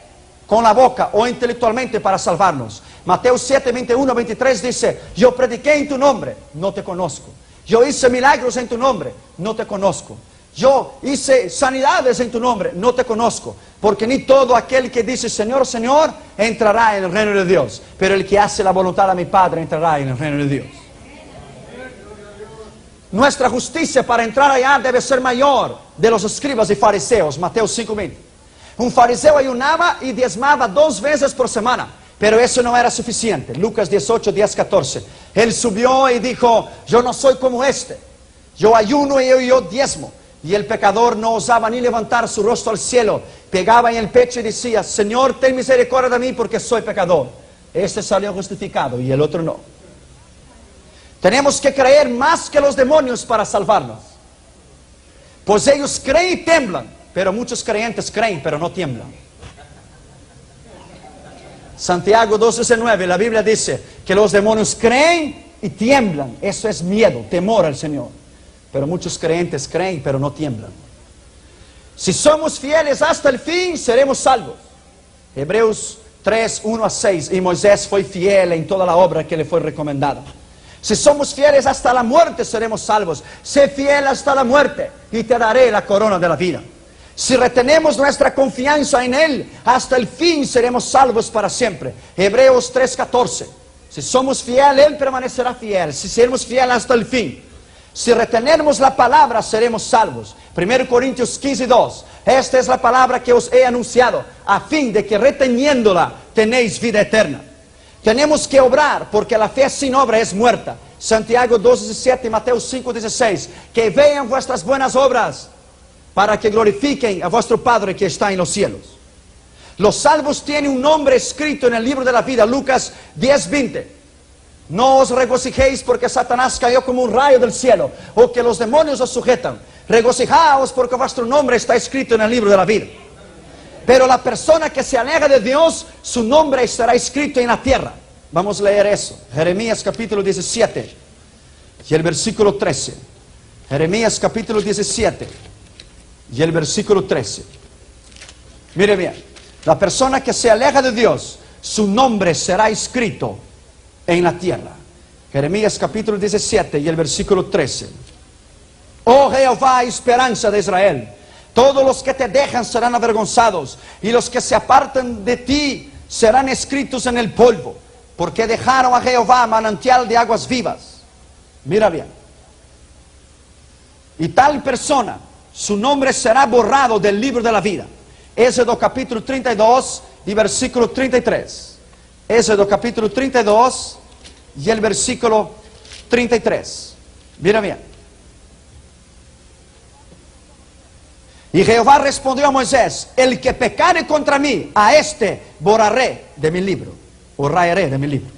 S1: con la boca o intelectualmente para salvarnos. Mateo 7:21-23 dice: yo prediqué en tu nombre, no te conozco. Yo hice milagros en tu nombre, no te conozco. Yo hice sanidades en tu nombre, no te conozco. Porque ni todo aquel que dice Señor, Señor, entrará en el reino de Dios, pero el que hace la voluntad de mi Padre entrará en el reino de Dios. Nuestra justicia para entrar allá debe ser mayor de los escribas y fariseos. Mateo 5:20. Un fariseo ayunaba y diezmaba 2 veces por semana, pero eso no era suficiente. Lucas 18:10-14. Él subió y dijo: yo no soy como este. Yo ayuno y yo diezmo. Y el pecador no osaba ni levantar su rostro al cielo. Pegaba en el pecho y decía: Señor, ten misericordia de mí porque soy pecador. Este salió justificado y el otro no. Tenemos que creer más que los demonios para salvarnos. Pues ellos creen y tiemblan, pero muchos creyentes creen pero no tiemblan. Santiago 2:19, la Biblia dice que los demonios creen y tiemblan. Eso es miedo, temor al Señor. Pero muchos creyentes creen pero no tiemblan. Si somos fieles hasta el fin, seremos salvos. Hebreos 3:1-6. Y Moisés fue fiel en toda la obra que le fue recomendada. Si somos fieles hasta la muerte, seremos salvos. Sé fiel hasta la muerte y te daré la corona de la vida. Si retenemos nuestra confianza en Él, hasta el fin seremos salvos para siempre. Hebreos 3:14. Si somos fieles, Él permanecerá fiel. Si seremos fieles hasta el fin. Si retenemos la palabra, seremos salvos. 1 Corintios 15:2. Esta es la palabra que os he anunciado, a fin de que reteniéndola tenéis vida eterna. Tenemos que obrar, porque la fe sin obra es muerta. Santiago 2:17 y Mateo 5:16. Que vean vuestras buenas obras, para que glorifiquen a vuestro Padre que está en los cielos. Los salvos tienen un nombre escrito en el libro de la vida. Lucas 10:20. No os regocijéis porque Satanás cayó como un rayo del cielo, o que los demonios os sujetan. Regocijaos porque vuestro nombre está escrito en el libro de la vida. Pero la persona que se aleja de Dios, su nombre estará escrito en la tierra. Vamos a leer eso. Jeremías capítulo 17 y el versículo 13. Jeremías capítulo 17 y el versículo 13. Mire bien, la persona que se aleja de Dios, su nombre será escrito en la tierra. Jeremías capítulo 17 y el versículo 13. Oh Jehová, esperanza de Israel, Todos los que te dejan serán avergonzados, y los que se apartan de ti serán escritos en el polvo, porque dejaron a Jehová, manantial de aguas vivas. Mira bien. Y tal persona, su nombre será borrado del libro de la vida. Éxodo capítulo 32 y versículo 33. Éxodo capítulo 32 y el versículo 33. Mira bien. Y Jehová respondió a Moisés: el que pecare contra mí, a este borraré de mi libro, o raeré de mi libro.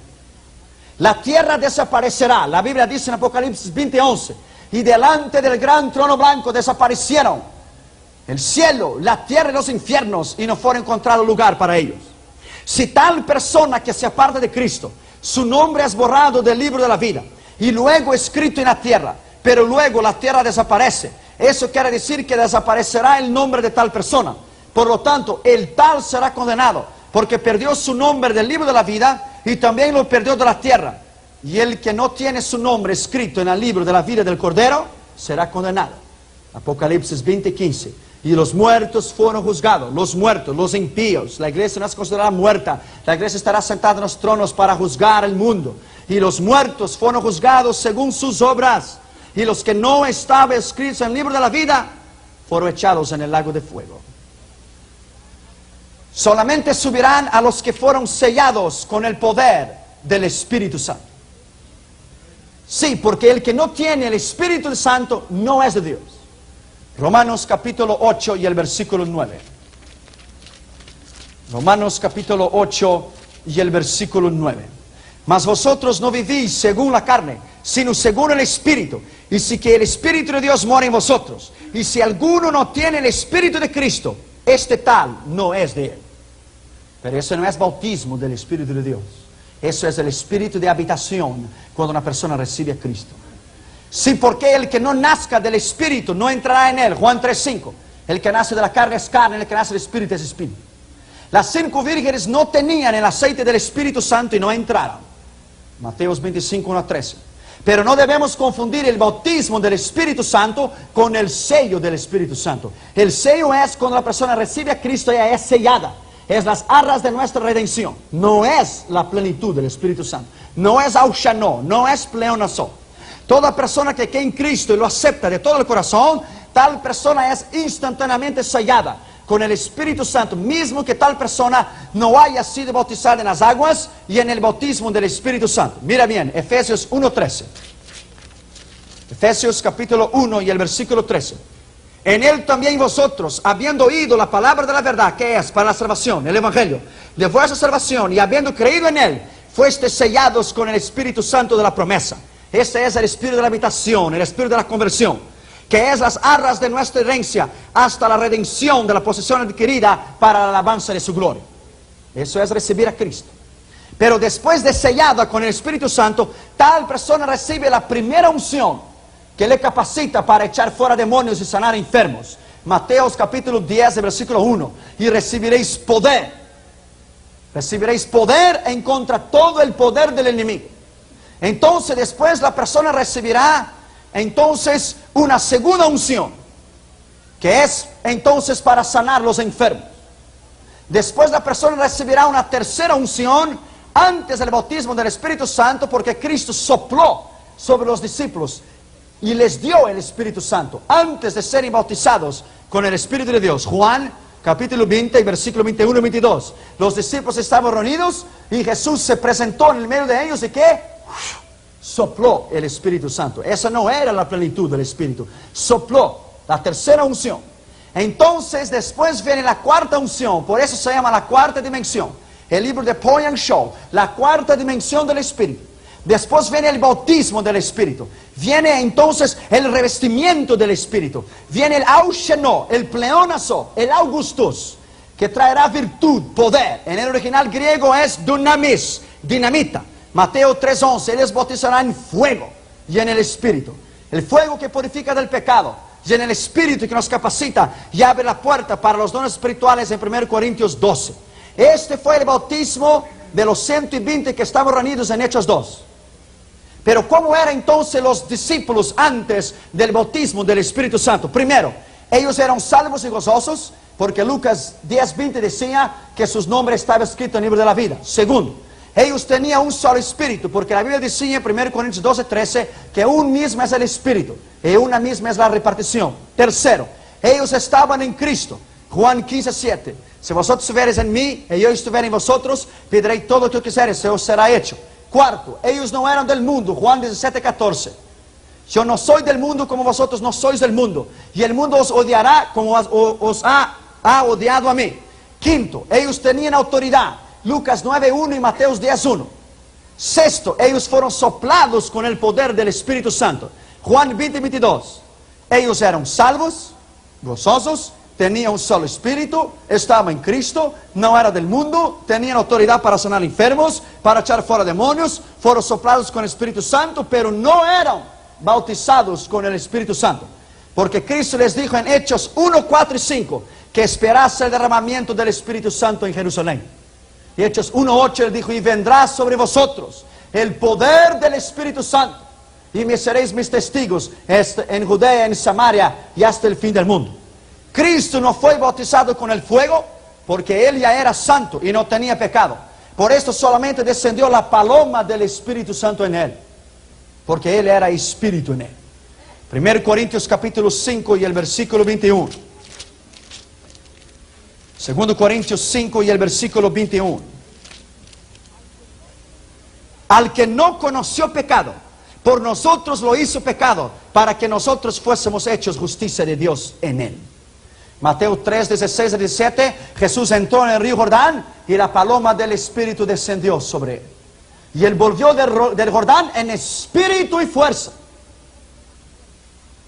S1: La tierra desaparecerá. La Biblia dice en Apocalipsis 20:11, y delante del gran trono blanco desaparecieron el cielo, la tierra y los infiernos, y no fueron encontrado lugar para ellos. Si tal persona que se aparta de Cristo, su nombre es borrado del libro de la vida, y luego escrito en la tierra, pero luego la tierra desaparece, eso quiere decir que desaparecerá el nombre de tal persona. Por lo tanto, el tal será condenado, porque perdió su nombre del libro de la vida y también lo perdió de la tierra. Y el que no tiene su nombre escrito en el libro de la vida del Cordero será condenado. Apocalipsis 20:15. Y los muertos fueron juzgados, los muertos, los impíos. La iglesia no es considerada muerta. La iglesia estará sentada en los tronos para juzgar el mundo. Y los muertos fueron juzgados según sus obras. Y los que no estaban escritos en el libro de la vida fueron echados en el lago de fuego. Solamente subirán a los que fueron sellados con el poder del Espíritu Santo. Sí, porque el que no tiene el Espíritu Santo no es de Dios. Romanos capítulo 8 y el versículo 9. Romanos capítulo 8 y el versículo 9. Mas vosotros no vivís según la carne, sino según el Espíritu. Y si que el Espíritu de Dios mora en vosotros. Y si alguno no tiene el Espíritu de Cristo, este tal no es de él. Pero eso no es bautismo del Espíritu de Dios. Eso es el Espíritu de habitación cuando una persona recibe a Cristo. Sí, porque el que no nazca del Espíritu no entrará en él. Juan 3:5. El que nace de la carne es carne, el que nace del Espíritu es Espíritu. Las 5 vírgenes no tenían el aceite del Espíritu Santo y no entraron. Mateos 25:1-13. Pero no debemos confundir el bautismo del Espíritu Santo con el sello del Espíritu Santo. El sello es cuando la persona recibe a Cristo, ella es sellada. Es las arras de nuestra redención. No es la plenitud del Espíritu Santo. No es aushano, no es pleonazo. Toda persona que cree en Cristo y lo acepta de todo el corazón, tal persona es instantáneamente sellada con el Espíritu Santo, mismo que tal persona no haya sido bautizada en las aguas y en el bautismo del Espíritu Santo. Mira bien, Efesios 1:13. Efesios capítulo 1 y el versículo 13. En él también vosotros, habiendo oído la palabra de la verdad, que es para la salvación, el Evangelio de vuestra salvación, y habiendo creído en él, fuiste sellados con el Espíritu Santo de la promesa. Este es el Espíritu de la habitación, el Espíritu de la conversión, que es las arras de nuestra herencia hasta la redención de la posesión adquirida para la alabanza de su gloria. Eso es recibir a Cristo. Pero después de sellada con el Espíritu Santo, tal persona recibe la primera unción que le capacita para echar fuera demonios y sanar enfermos. Mateos capítulo 10, versículo 1. Y recibiréis poder. Recibiréis poder en contra todo el poder del enemigo. Entonces después la persona recibirá entonces una segunda unción, que es entonces para sanar los enfermos. Después la persona recibirá una tercera unción antes del bautismo del Espíritu Santo, porque Cristo sopló sobre los discípulos y les dio el Espíritu Santo antes de ser bautizados con el Espíritu de Dios. Juan capítulo 20 y versículo 21 y 22. Los discípulos estaban reunidos y Jesús se presentó en el medio de ellos y ¿qué? Sopló el Espíritu Santo. Esa no era la plenitud del Espíritu. Sopló, la tercera unción. Entonces después viene la cuarta unción. Por eso se llama la cuarta dimensión. El libro de Poyan Show, la cuarta dimensión del Espíritu. Después viene el bautismo del Espíritu. Viene entonces el revestimiento del Espíritu. Viene el ausheno, el pleonazo, el augustus, que traerá virtud, poder. En el original griego es dunamis, dinamita. Mateo 3:11, Él les bautizará en fuego y en el Espíritu. El fuego que purifica del pecado y en el Espíritu que nos capacita y abre la puerta para los dones espirituales en 1 Corintios 12. Este fue el bautismo de los 120 que estaban reunidos en Hechos 2. Pero ¿cómo eran entonces los discípulos antes del bautismo del Espíritu Santo? Primero, Ellos eran salvos y gozosos porque Lucas 10:20 decía que sus nombres estaban escritos en el libro de la vida. Segundo, ellos tenían un solo espíritu, porque la Biblia decía en 1 Corintios 12:13 que un mismo es el espíritu y una misma es la repartición. Tercero, ellos estaban en Cristo. Juan 15:7. Si vosotros estuviereis en mí y yo estuviera en vosotros, pediréis todo lo que quisiereis, se os será hecho. Cuarto, ellos no eran del mundo. Juan 17:14. Yo no soy del mundo como vosotros no sois del mundo. Y el mundo os odiará como os ha odiado a mí. Quinto, ellos tenían autoridad. Lucas 9:1 y Mateo 10:1. Sexto, ellos fueron soplados con el poder del Espíritu Santo. Juan 20:22. Ellos eran salvos, gozosos, tenían un solo espíritu, estaban en Cristo, no era del mundo, tenían autoridad para sanar enfermos, para echar fuera demonios, fueron soplados con el Espíritu Santo, pero no eran bautizados con el Espíritu Santo. Porque Cristo les dijo en Hechos 1:4 y 5 que esperase el derramamiento del Espíritu Santo en Jerusalén. Y Hechos 1:8 él dijo, y vendrá sobre vosotros el poder del Espíritu Santo, y me seréis mis testigos en Judea, en Samaria y hasta el fin del mundo. Cristo no fue bautizado con el fuego porque él ya era santo y no tenía pecado. Por esto solamente descendió la paloma del Espíritu Santo en él, porque él era espíritu en él. 1 Corintios capítulo 5 y el versículo 21. 2 Corintios 5 y el versículo 21. Al que no conoció pecado, por nosotros lo hizo pecado, para que nosotros fuésemos hechos justicia de Dios en él. Mateo 3:16 a 17, Jesús entró en el río Jordán y la paloma del Espíritu descendió sobre él. Y él volvió del Jordán en espíritu y fuerza.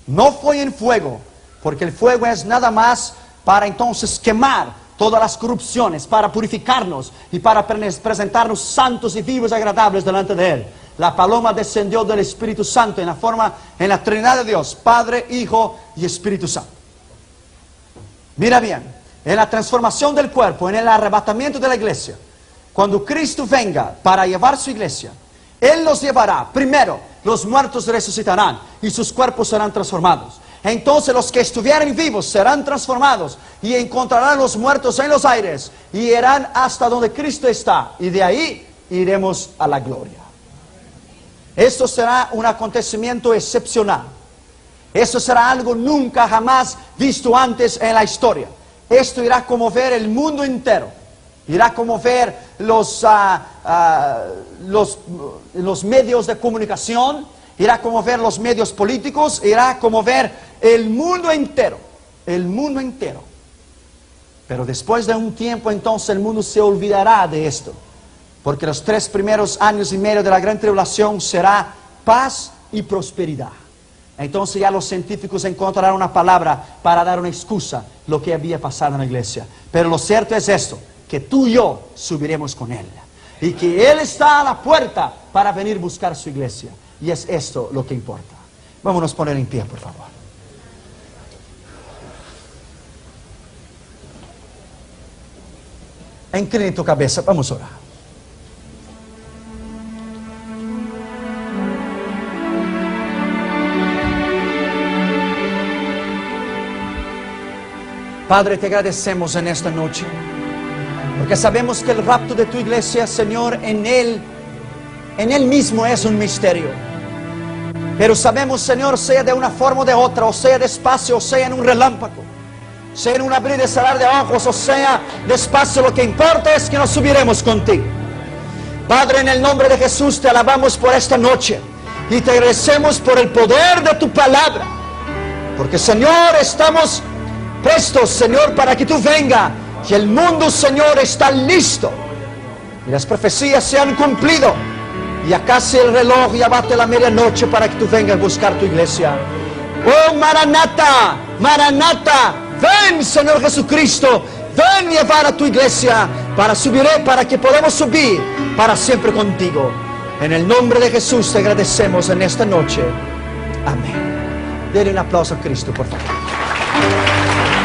S1: No fue en fuego, porque el fuego es nada más para entonces quemar todas las corrupciones, para purificarnos y para presentarnos santos y vivos y agradables delante de él. La paloma descendió del Espíritu Santo en la Trinidad de Dios, Padre, Hijo y Espíritu Santo. Mira bien, en la transformación del cuerpo, en el arrebatamiento de la iglesia, cuando Cristo venga para llevar su iglesia, Él los llevará. Primero, los muertos resucitarán y sus cuerpos serán transformados. Entonces los que estuvieren vivos serán transformados y encontrarán los muertos en los aires y irán hasta donde Cristo está. Y de ahí iremos a la gloria. Esto será un acontecimiento excepcional. Esto será algo nunca jamás visto antes en la historia. Esto irá a conmover el mundo entero. Irá a conmover los medios de comunicación, irá a conmover los medios políticos, irá a conmover el mundo entero. El mundo entero. Pero después de un tiempo entonces el mundo se olvidará de esto. Porque los 3 primeros años y medio de la gran tribulación será paz y prosperidad. Entonces ya los científicos encontrarán una palabra para dar una excusa lo que había pasado en la iglesia. Pero lo cierto es esto, que tú y yo subiremos con Él. Y que Él está a la puerta para venir a buscar su iglesia. Y es esto lo que importa. Vámonos a poner en pie, por favor. Inclina tu cabeza, vamos a orar. Padre, te agradecemos en esta noche, porque sabemos que el rapto de tu iglesia, Señor, en Él mismo es un misterio. Pero sabemos, Señor, sea de una forma o de otra, o sea despacio, o sea en un relámpago, sea en un abrir y cerrar de ojos, o sea despacio, lo que importa es que nos subiremos contigo. Padre, en el nombre de Jesús te alabamos por esta noche y te agradecemos por el poder de tu palabra, porque, Señor, estamos prestos, Señor, para que tú vengas. Y el mundo, Señor, está listo. Y las profecías se han cumplido. Y ya casi el reloj ya bate la medianoche para que tú vengas a buscar tu iglesia. Oh, Maranata, Maranata, ven, Señor Jesucristo. Ven llevar a tu iglesia para subir, para que podamos subir para siempre contigo. En el nombre de Jesús te agradecemos en esta noche. Amén. Denle un aplauso a Cristo, por favor.